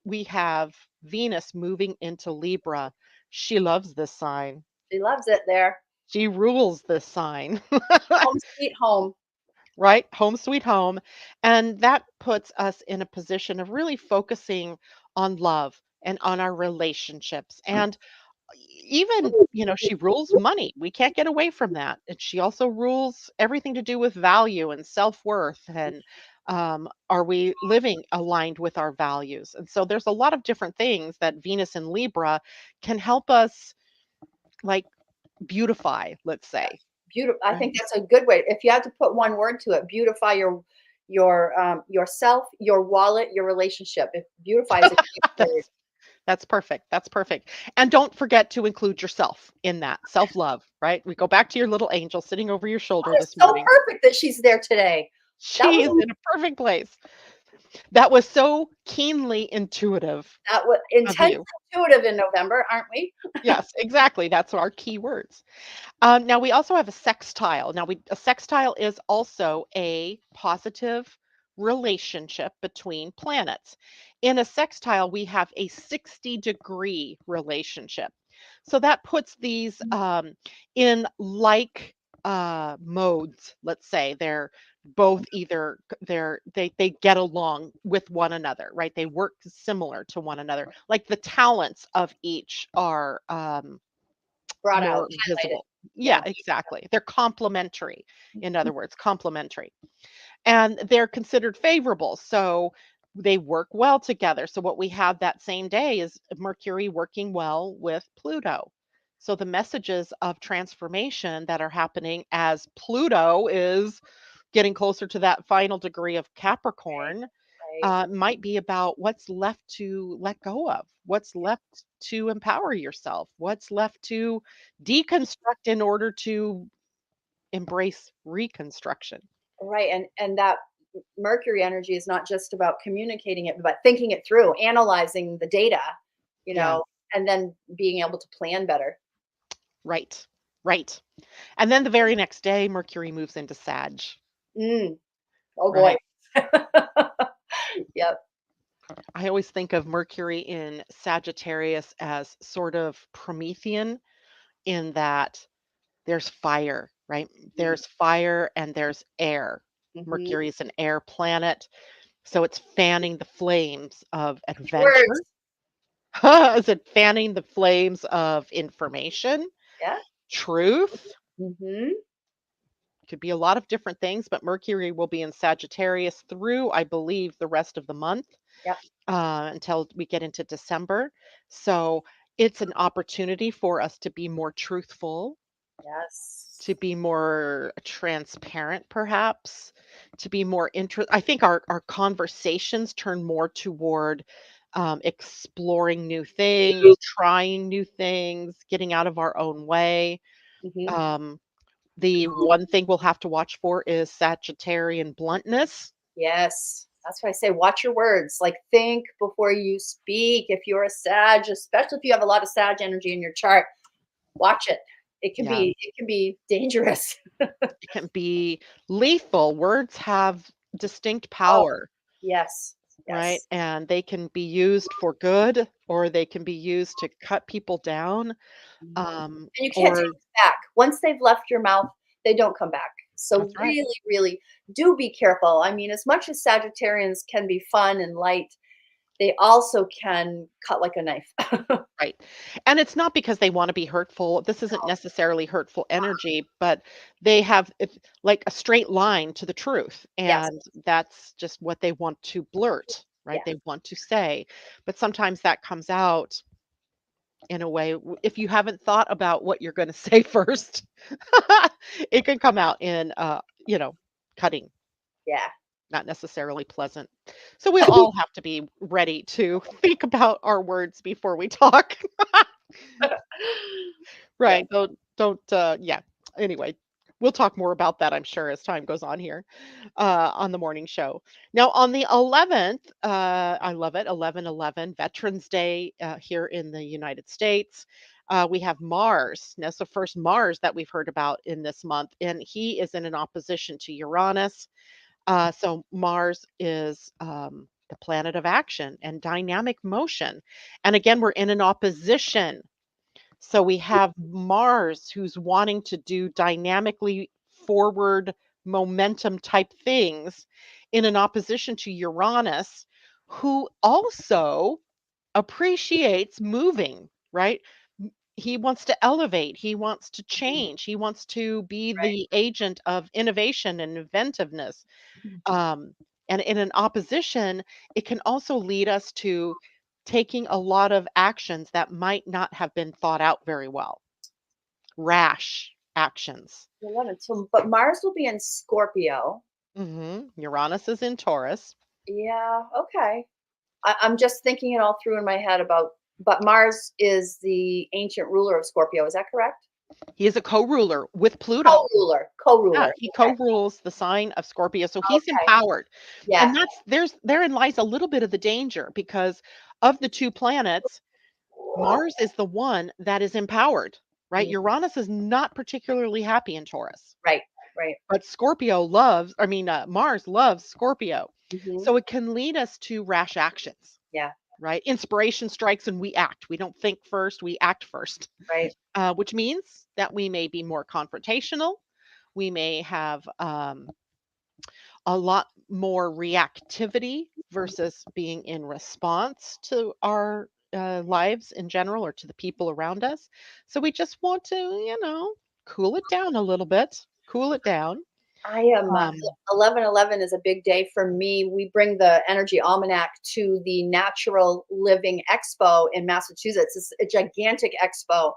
we have Venus moving into Libra. She loves this sign. She loves it there. She rules this sign. Home sweet home. Right? Home sweet home. And that puts us in a position of really focusing on love and on our relationships. And even, she rules money. We can't get away from that. And she also rules everything to do with value and self worth. And are we living aligned with our values? And so there's a lot of different things that Venus and Libra can help us like beautify, let's say. Beautiful. I Right? think that's a good way. If you had to put one word to it, beautify your yourself, your wallet, your relationship. If beautify is a great word. That's That's perfect. That's perfect. And don't forget to include yourself in that self-love, right? We go back to your little angel sitting over your shoulder That is this so morning. perfect that she's there today. That She is was in a perfect place. That was so keenly intuitive that was of intense you. intuitive in November, aren't we? Yes, exactly. That's our key words. Now we also have a sextile. A sextile is also a positive relationship between planets. In a sextile, we have a 60-degree relationship. So that puts these in like modes. Let's say they're both either they get along with one another, right? They work similar to one another. Like the talents of each are Brought out, more highlighted. visible. Yeah, Yeah. exactly. They're complementary, in other words, complementary. And they're considered favorable. So they work well together. So what we have that same day is Mercury working well with Pluto. So the messages of transformation that are happening as Pluto is getting closer to that final degree of Right. Capricorn Right. might be about what's left to let go of, what's left to empower yourself, what's left to deconstruct in order to embrace reconstruction. Right. And that Mercury energy is not just about communicating it, but thinking it through, analyzing the data, you Yeah, know, and then being able to plan better. right, right. And then the very next day, Mercury moves into Sag, Mm. Oh boy. right? Yep. I always think of Mercury in Sagittarius as sort of Promethean in that there's fire, right? There's fire and there's air. Mm-hmm. Mercury is an air planet. So it's fanning the flames of Words. adventure. Is it fanning the flames of information, Yeah. truth? Mm-hmm. Could be a lot of different things, but Mercury will be in Sagittarius through, I believe, the rest of the month Yep. until we get into December. So it's an opportunity for us to be more truthful, to Yes. be more transparent, perhaps, to be more I think our conversations turn more toward exploring new things, trying new things, getting out of our own way. Mm-hmm. Um, the one thing we'll have to watch for is Sagittarian bluntness. Yes. That's why I say watch your words. Like think before you speak. If you're a Sag, especially if you have a lot of Sag energy in your chart, watch it. Yeah, It can be dangerous. it can be lethal. Words have distinct Oh, power. yes. Right? Yes. And they can be used for good or they can be used to cut people down. Mhm. And you can't take Or it back. Once they've left your mouth, they don't come back. that's So right. really do be careful. I mean, as much as Sagittarians can be fun and light, they also can cut like a knife. Right. And it's not because they want to be hurtful. This isn't necessarily hurtful energy, but they have it's like a straight line to the truth. Yes, And that's just what they want to blurt, right? yes. They want to say. But sometimes that comes out in a way, if you haven't thought about what you're going to say first, it can come out in, cutting, Yeah. not necessarily pleasant. So we all have to be ready to think about our words before we talk. Yeah. Right. Yeah. Anyway, we'll talk more about that, I'm sure, as time goes on here on the morning show. Now, on the 11th, I love it, 11/11, Veterans Day here in the United States. We have Mars. That's the first Mars that we've heard about in this month, and he is in an opposition to Uranus. So, Mars is the planet of action and dynamic motion. And again, we're in an opposition, so we have Mars who's wanting to do dynamically forward momentum type things in an opposition to Uranus, who also appreciates moving, right? He wants to elevate, he wants to change, he wants to be Right. the agent of innovation and inventiveness. Um, and in an opposition, it can also lead us to taking a lot of actions that might not have been thought out very well, rash actions. 11. So, but Mars will be in Scorpio. Uranus is in Taurus. Yeah. Okay. I'm just thinking it all through in my head about, but Mars is the ancient ruler of Scorpio. Is that correct? He is a co-ruler with Pluto. Co-ruler. Yeah, Co-ruler. he Okay. co-rules the sign of Scorpio, so he's Okay. empowered. Yeah. And therein lies a little bit of the danger, because of the two planets, Mars is the one that is empowered, right? Mm, Uranus is not particularly happy in Taurus. right. Right. But Mars loves Scorpio. Hmm. So it can lead us to rash actions, Yeah. right? Inspiration strikes and we act. We don't think first, we act first, Right. which means that we may be more confrontational. We may have a lot more reactivity versus being in response to our lives in general or to the people around us. So we just want to, cool it down a little bit, cool it down. I am Um, 11/11 is a big day for me. We bring the Energy Almanac to the Natural Living Expo in Massachusetts. It's a gigantic expo,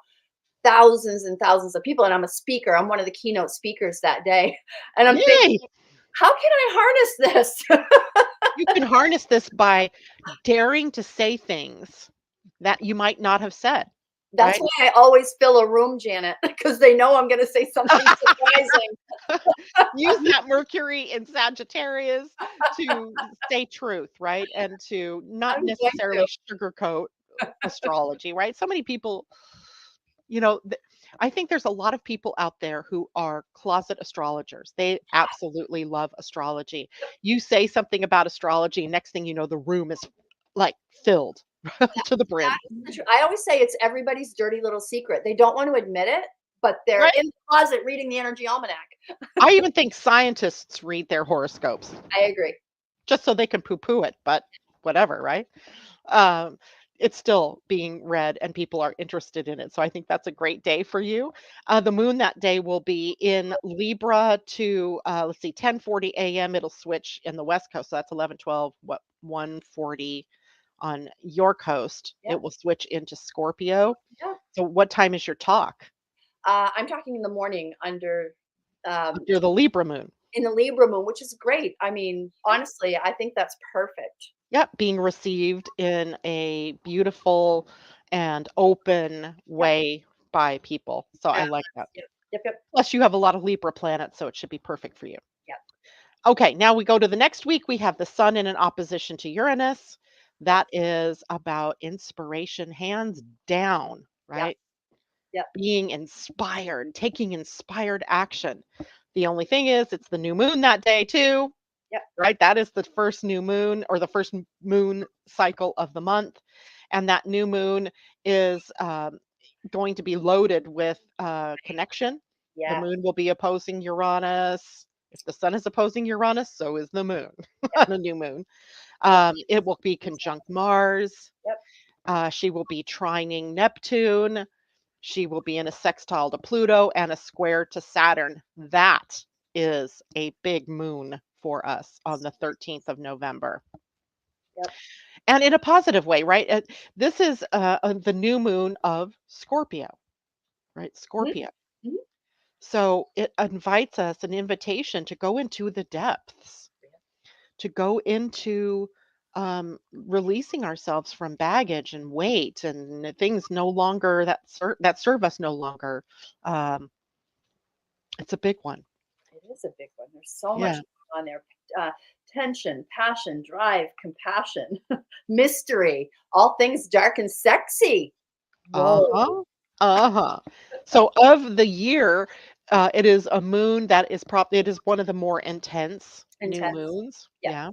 thousands and thousands of people, and I'm a speaker. I'm one of the keynote speakers that day, and I'm thinking, Yay! how can I harness this? You can harness this by daring to say things that you might not have said, That's right? why I always fill a room, Janet, because they know I'm going to say something surprising. Use that Mercury in Sagittarius to say truth, right? And to not I'm going to. necessarily sugarcoat astrology, right? So many people, you know, th- I think there's a lot of people out there who are closet astrologers. They absolutely love astrology. You say something about astrology, next thing you know, the room is like filled to the That brim, is the truth. I always say it's everybody's dirty little secret. They don't want to admit it, but they're right? in the closet reading the Energy Almanac. I even think scientists read their horoscopes I agree. just so they can poo-poo it, but whatever, right? Um, it's still being read and people are interested in it. So I think that's a great day for you. The moon that day will be in Libra to let's see, 10:40 a.m. It'll switch in the West Coast. So that's 11:12, what 1:40 on your coast. Yeah, It will switch into Scorpio. yeah. So what time is your talk? I'm talking in the morning under um, Under the Libra moon. in the Libra moon, which is great. I mean, honestly, I think that's perfect. Yep, being received in a beautiful and open Yep. way by people. So I Yeah. like that. Yep. Yep. Yep. Plus, you have a lot of Libra planets, so it should be perfect for you. Yep. Okay, now we go to the next week. We have the sun in an opposition to Uranus. Yep. That is about inspiration, hands down, Yep. right? Yep. Being inspired, taking inspired action. The only thing is, it's the new moon that day, too, Yep. right? That is the first new moon or the first moon cycle of the month. And that new moon is going to be loaded with connection. The Yeah. moon will be opposing Uranus. If the sun is opposing Uranus, so is the moon Yep. on a new moon. Yep. It will be conjunct Mars. Yep. She will be trining Neptune. She will be in a sextile to Pluto and a square to Saturn. That is a big moon for us on the 13th of November. Yep. And in a positive way, right? This is the new moon of Scorpio, right? Mhm. Scorpio. Mhm. So it invites us an invitation to go into the depths, to go into releasing ourselves from baggage and weight and things no longer that serve us no longer. Um, it's a big one. It is a big one. There's so much Yeah. on there. Uh, Tension, passion, drive, compassion, mystery, all things dark and sexy. Whoa. Uh-huh. Uh-huh. So of the year, it is a moon that is it is one of the more intense new Intense. moons. Yeah. Yeah.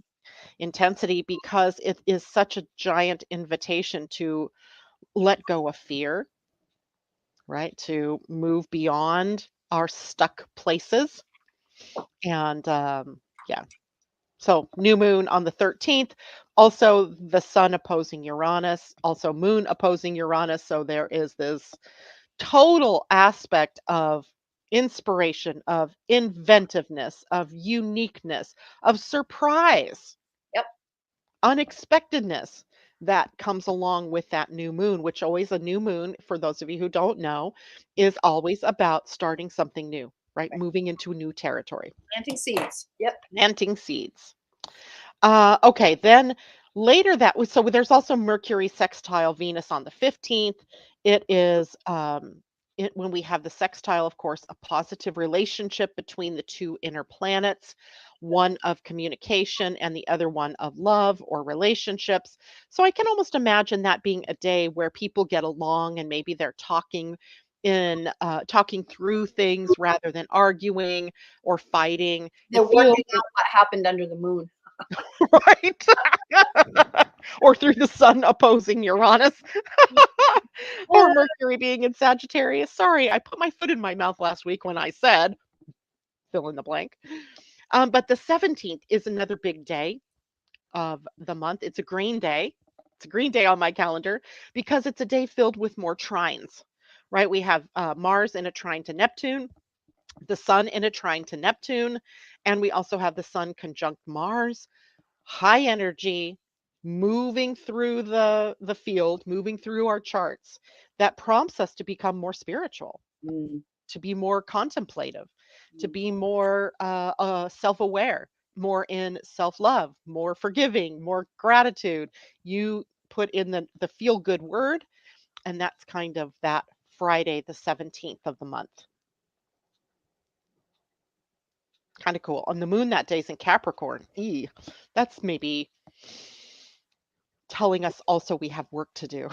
Intensity because it is such a giant invitation to let go of fear, right? To move beyond our stuck places. And yeah. So new moon on the 13th, also the sun opposing Uranus, also moon opposing Uranus. So there is this total aspect of inspiration, of inventiveness, of uniqueness, of surprise, Yep. unexpectedness that comes along with that new moon, which always a new moon, for those of you who don't know, is always about starting something new, right? Right. Moving into a new territory, Planting seeds. Yep. planting seeds. Okay, then later that was so there's also Mercury sextile Venus on the 15th. It is when we have the sextile, of course, a positive relationship between the two inner planets, one of communication and the other one of love or relationships. So I can almost imagine that being a day where people get along and maybe they're talking through things rather than arguing or fighting. They're It feels working out what happened under the moon. right. Or through the sun opposing Uranus or Yeah. Mercury being in Sagittarius. Sorry, I put my foot in my mouth last week when I said fill in the blank. But the 17th is another big day of the month. It's a green day. It's a green day on my calendar because it's a day filled with more trines, right? We have Mars in a trine to Neptune, the sun in a trine to Neptune, and we also have the sun conjunct Mars, high energy, moving through the field, moving through our charts that prompts us to become more spiritual, Mm, to be more contemplative, to mm. be more self-aware, more in self-love, more forgiving, more gratitude. You put in the feel good word, and that's kind of that Friday the 17th of the month. Kind of cool. On the moon that day's in Capricorn. That's maybe telling us also we have work to do.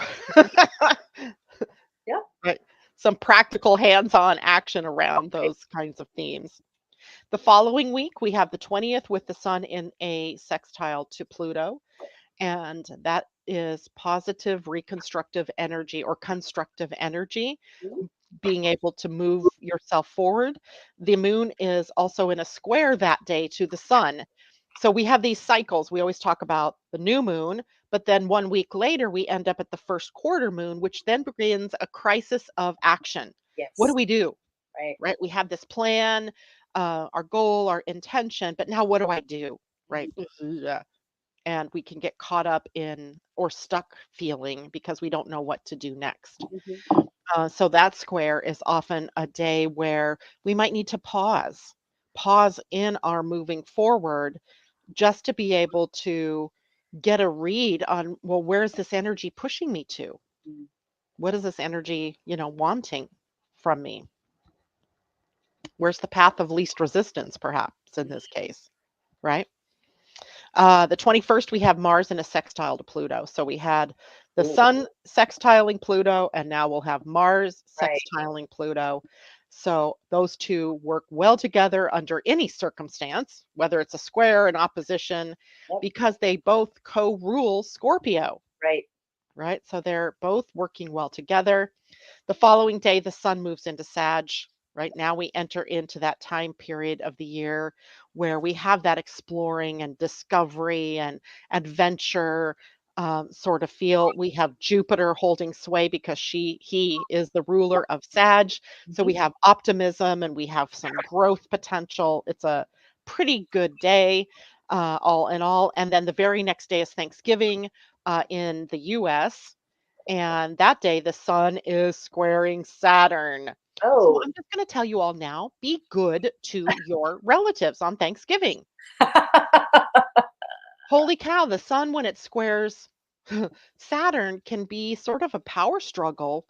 Yeah. Right. Some practical hands-on action around Right. those kinds of themes. The following week, we have the 20th with the sun in a sextile to Pluto, and that is positive reconstructive energy or constructive energy, Mm, being able to move yourself forward. The moon is also in a square that day to the sun. So we have these cycles. We always talk about the new moon, but then 1 week later, we end up at the first quarter moon, which then begins a crisis of action. What do yes. we do? Right. Right? We have this plan, our goal, our intention, but now what do I do? Right? Mhm. And we can get caught up in or stuck feeling because we don't know what to do next. Mhm. So that square is often a day where we might need to pause in our moving forward just to be able to get a read on, well, where is this energy pushing me to? Mm. What is this energy, wanting from me? Where's the path of least resistance, perhaps, in this case, right? The 21st, we have Mars in a sextile to Pluto. So we had the Ooh, sun sextiling Pluto, and now we'll have Mars right. sextiling Pluto. So those two work well together under any circumstance, whether it's a square, an opposition, Yep. because they both co rule Scorpio, Right. right? So they're both working well together. The following day, the sun moves into Sag. right? Now we enter into that time period of the year where we have that exploring and discovery and adventure sort of feel. We have Jupiter holding sway because he is the ruler of Sag. So Mhm. we have optimism and we have some growth potential. It's a pretty good day, all in all. And then the very next day is Thanksgiving in the US. And that day, the sun is squaring Saturn. So Oh. I'm just going to tell you all now, be good to your relatives on Thanksgiving. Holy cow, the sun, when it squares Saturn, can be sort of a power struggle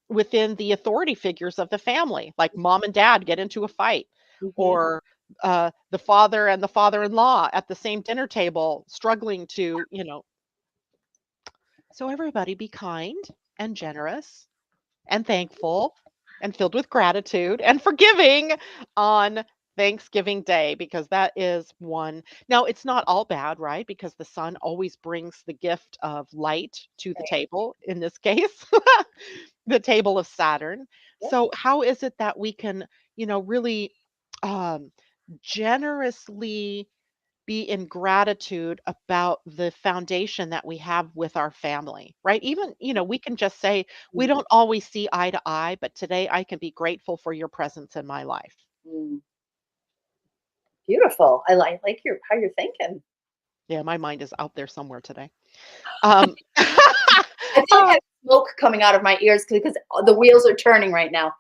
within the authority figures of the family, like mom and dad get into a fight, Mhm. or the father and the father in law at the same dinner table struggling to, so everybody be kind and generous and thankful and filled with gratitude and forgiving on Thanksgiving Day, because that is one. Now, it's not all bad, right? Because the sun always brings the gift of light to the Right. table, in this case, the table of Saturn. Yep. So, how is it that we can, really um, generously be in gratitude about the foundation that we have with our family, right? Even, we can just say, we Mm, don't always see eye to eye, but today I can be grateful for your presence in my life. mm. Beautiful. I like your how you're thinking. Yeah, my mind is out there somewhere today. Um, I feel like I have smoke coming out of my ears because the wheels are turning right now.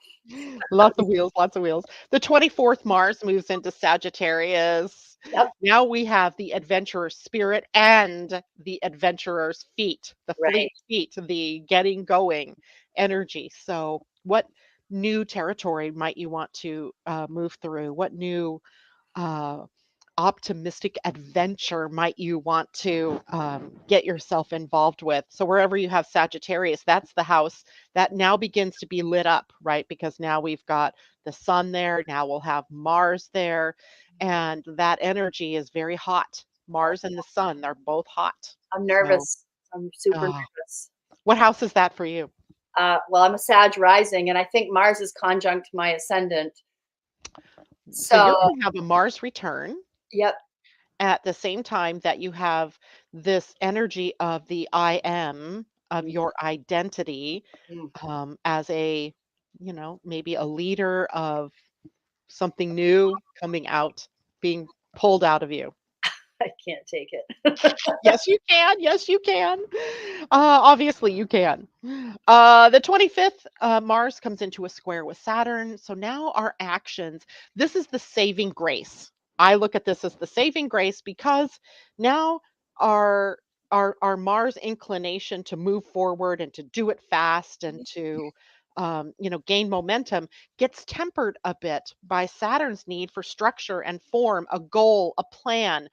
Lots of wheels, lots of wheels. The 24th, Mars moves into Sagittarius. Yep. Now we have the adventurer's spirit and the adventurer's feet, the fleet Right. feet, the getting going energy. So, what new territory might you want to move through? What new uh, optimistic adventure might you want to get yourself involved with? So, wherever you have Sagittarius, that's the house that now begins to be lit up, right? Because now we've got the sun there, now we'll have Mars there, and that energy is very hot. Mars and the sun, they're both hot. I'm So, nervous. I'm super uh, nervous. what house is that for you? Well, I'm a Sag rising, and I think Mars is conjunct my ascendant. So, you're So, going to have a Mars return yep. at the same time that you have this energy of the I am, of Mm, your identity, mm. as a, maybe a leader of something new coming out, being pulled out of you. I can't take it. Yes, you can. Yes, you can. Obviously, you can. The 25th, Mars comes into a square with Saturn. So now our actions, this is the saving grace. I look at this as the saving grace because now our our Mars inclination to move forward and to do it fast and to gain momentum gets tempered a bit by Saturn's need for structure and form, a goal, a plan,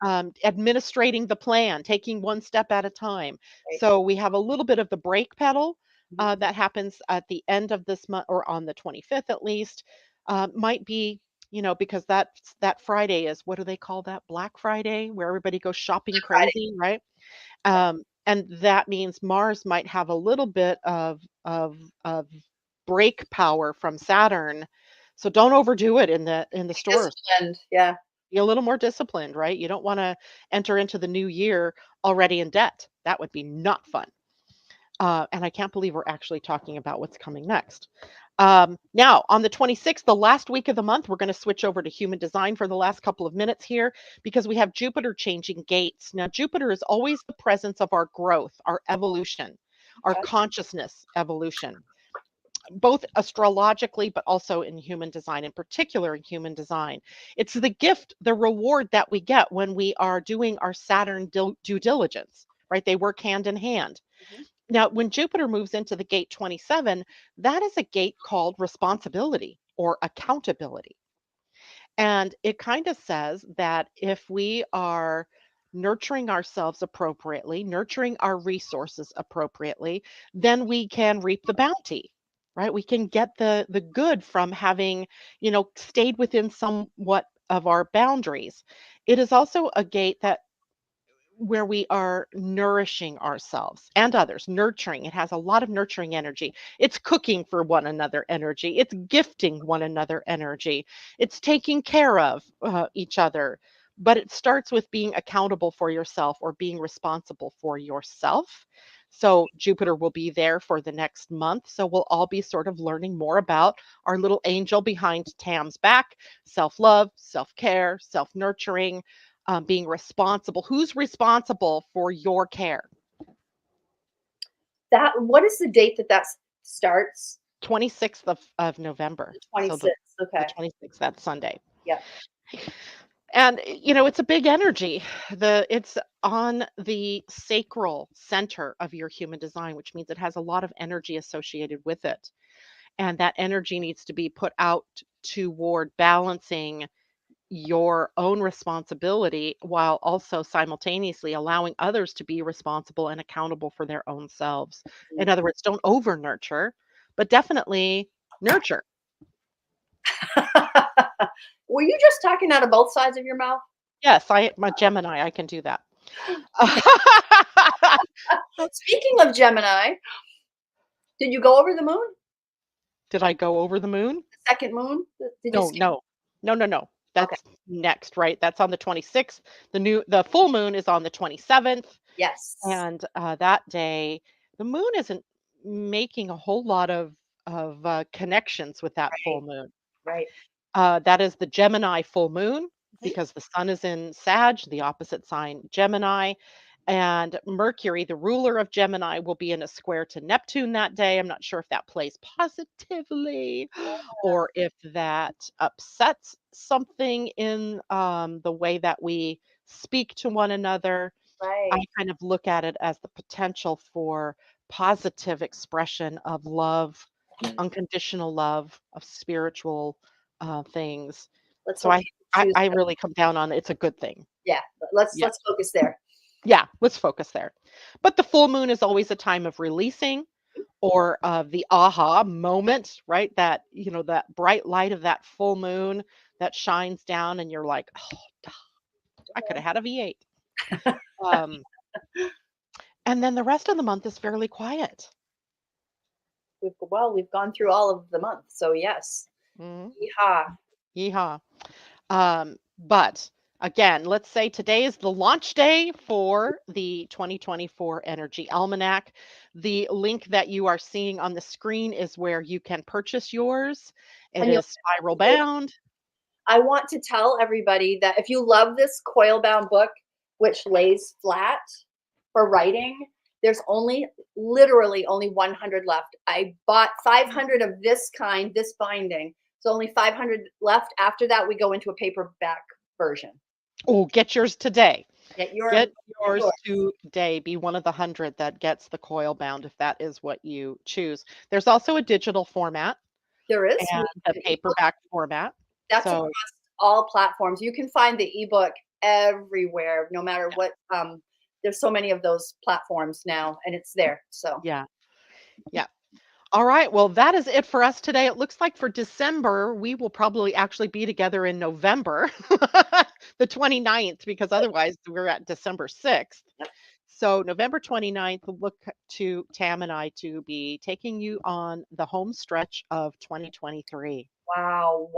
Right. administrating the plan, taking one step at a time. Right. So we have a little bit of the brake pedal Mhm. that happens at the end of this month, or on the 25th at least. Might be, because that Friday is, what do they call that? Black Friday, where everybody goes shopping Friday. crazy, right? Yeah. And that means Mars might have a little bit of brake power from Saturn. So don't overdo it in the Be stores. disciplined. Yeah. Be a little more disciplined, right? You don't wanna enter into the new year already in debt. That would be not fun. And I can't believe we're actually talking about what's coming next. Now, on the 26th, the last week of the month, we're going to switch over to human design for the last couple of minutes here because we have Jupiter changing gates. Now, Jupiter is always the presence of our growth, our evolution, our Okay. consciousness evolution, both astrologically, but also in human design, in particular in human design. It's the gift, the reward that we get when we are doing our Saturn due diligence, right? They work hand in hand. Mhm. Now, when Jupiter moves into the gate 27, that is a gate called responsibility or accountability. And it kind of says that if we are nurturing ourselves appropriately, nurturing our resources appropriately, then we can reap the bounty, right? We can get the good from having, stayed within somewhat of our boundaries. It is also a gate that where we are nourishing ourselves and others, nurturing. It has a lot of nurturing energy. It's cooking for one another energy. It's gifting one another energy. It's taking care of each other. But it starts with being accountable for yourself or being responsible for yourself. So Jupiter will be there for the next month. So we'll all be sort of learning more about our little angel behind Tam's back: self love, self care, self nurturing, being responsible. Who's responsible for your care? That what is the date that starts? 26th of November. The So the 26th. the Okay. 26th, that's Sunday. Yeah. And it's a big energy. It's on the sacral center of your human design, which means it has a lot of energy associated with it. And that energy needs to be put out toward balancing your own responsibility while also simultaneously allowing others to be responsible and accountable for their own selves. In Mm. other words, don't over nurture, but definitely nurture. Were you just talking out of both sides of your mouth? Yes, I'm a Gemini. I can do that. Speaking of Gemini, did you go over the moon? Did I go over the moon? The second moon? Did you No, see? no. No, no, no. Okay. That's next, right? That's on the 26th. The full moon is on the 27th. Yes. And that day, the moon isn't making a whole lot of connections with that full Right. moon. Right. That is the Gemini full moon because the sun is in Sag, the opposite sign Gemini. And Mercury, the ruler of Gemini, will be in a square to Neptune that day. I'm not sure if that plays positively or if that upsets something in the way that we speak to one another. I Right. kind of look at it as the potential for positive expression of love, unconditional love, of spiritual things. Let's So hope I, you I choose. I really come down on it's a good thing. Yeah. Let's Yeah, let's focus there. yeah. Let's focus there. But the full moon is always a time of releasing or of the aha moment, right? That that bright light of that full moon that shines down, and you're like, oh, duh, I could have had a V8. Um, and then the rest of the month is fairly quiet. We've gone through all of the month, so yes. Mhm. Yeehaw. Yeehaw. But again, let's say today is the launch day for the 2024 Energy Almanac. The link that you are seeing on the screen is where you can purchase yours. It And is spiral bound. I want to tell everybody that if you love this coil bound book, which lays flat for writing, there's literally only 100 left. I bought 500 of this kind, this binding. So only 500 left. After that, we go into a paperback version. Oh, get yours today. Get Get yours. yours today. Be one of the 100 that gets the coil bound if that is what you choose. There's also a digital format There is and a the ebook. paperback format. That's So, across all platforms. You can find the ebook everywhere, no matter what. There's so many of those platforms now, and it's there. So yeah. Yeah. All right. Well, that is it for us today. It looks like for December, we will probably actually be together in November, the 29th, because otherwise we're at December 6th. So, November 29th, look to Tam and I to be taking you on the home stretch of 2023. wow.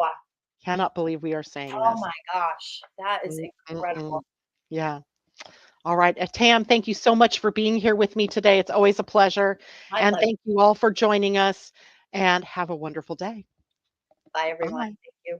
Cannot believe we are saying Oh this. my gosh, that is Mm, mm, incredible. mm. Yeah. All right. Tam, thank you so much for being here with me today. It's always a pleasure. My And pleasure. thank you all for joining us and have a wonderful day. Bye, everyone. Bye. Thank you.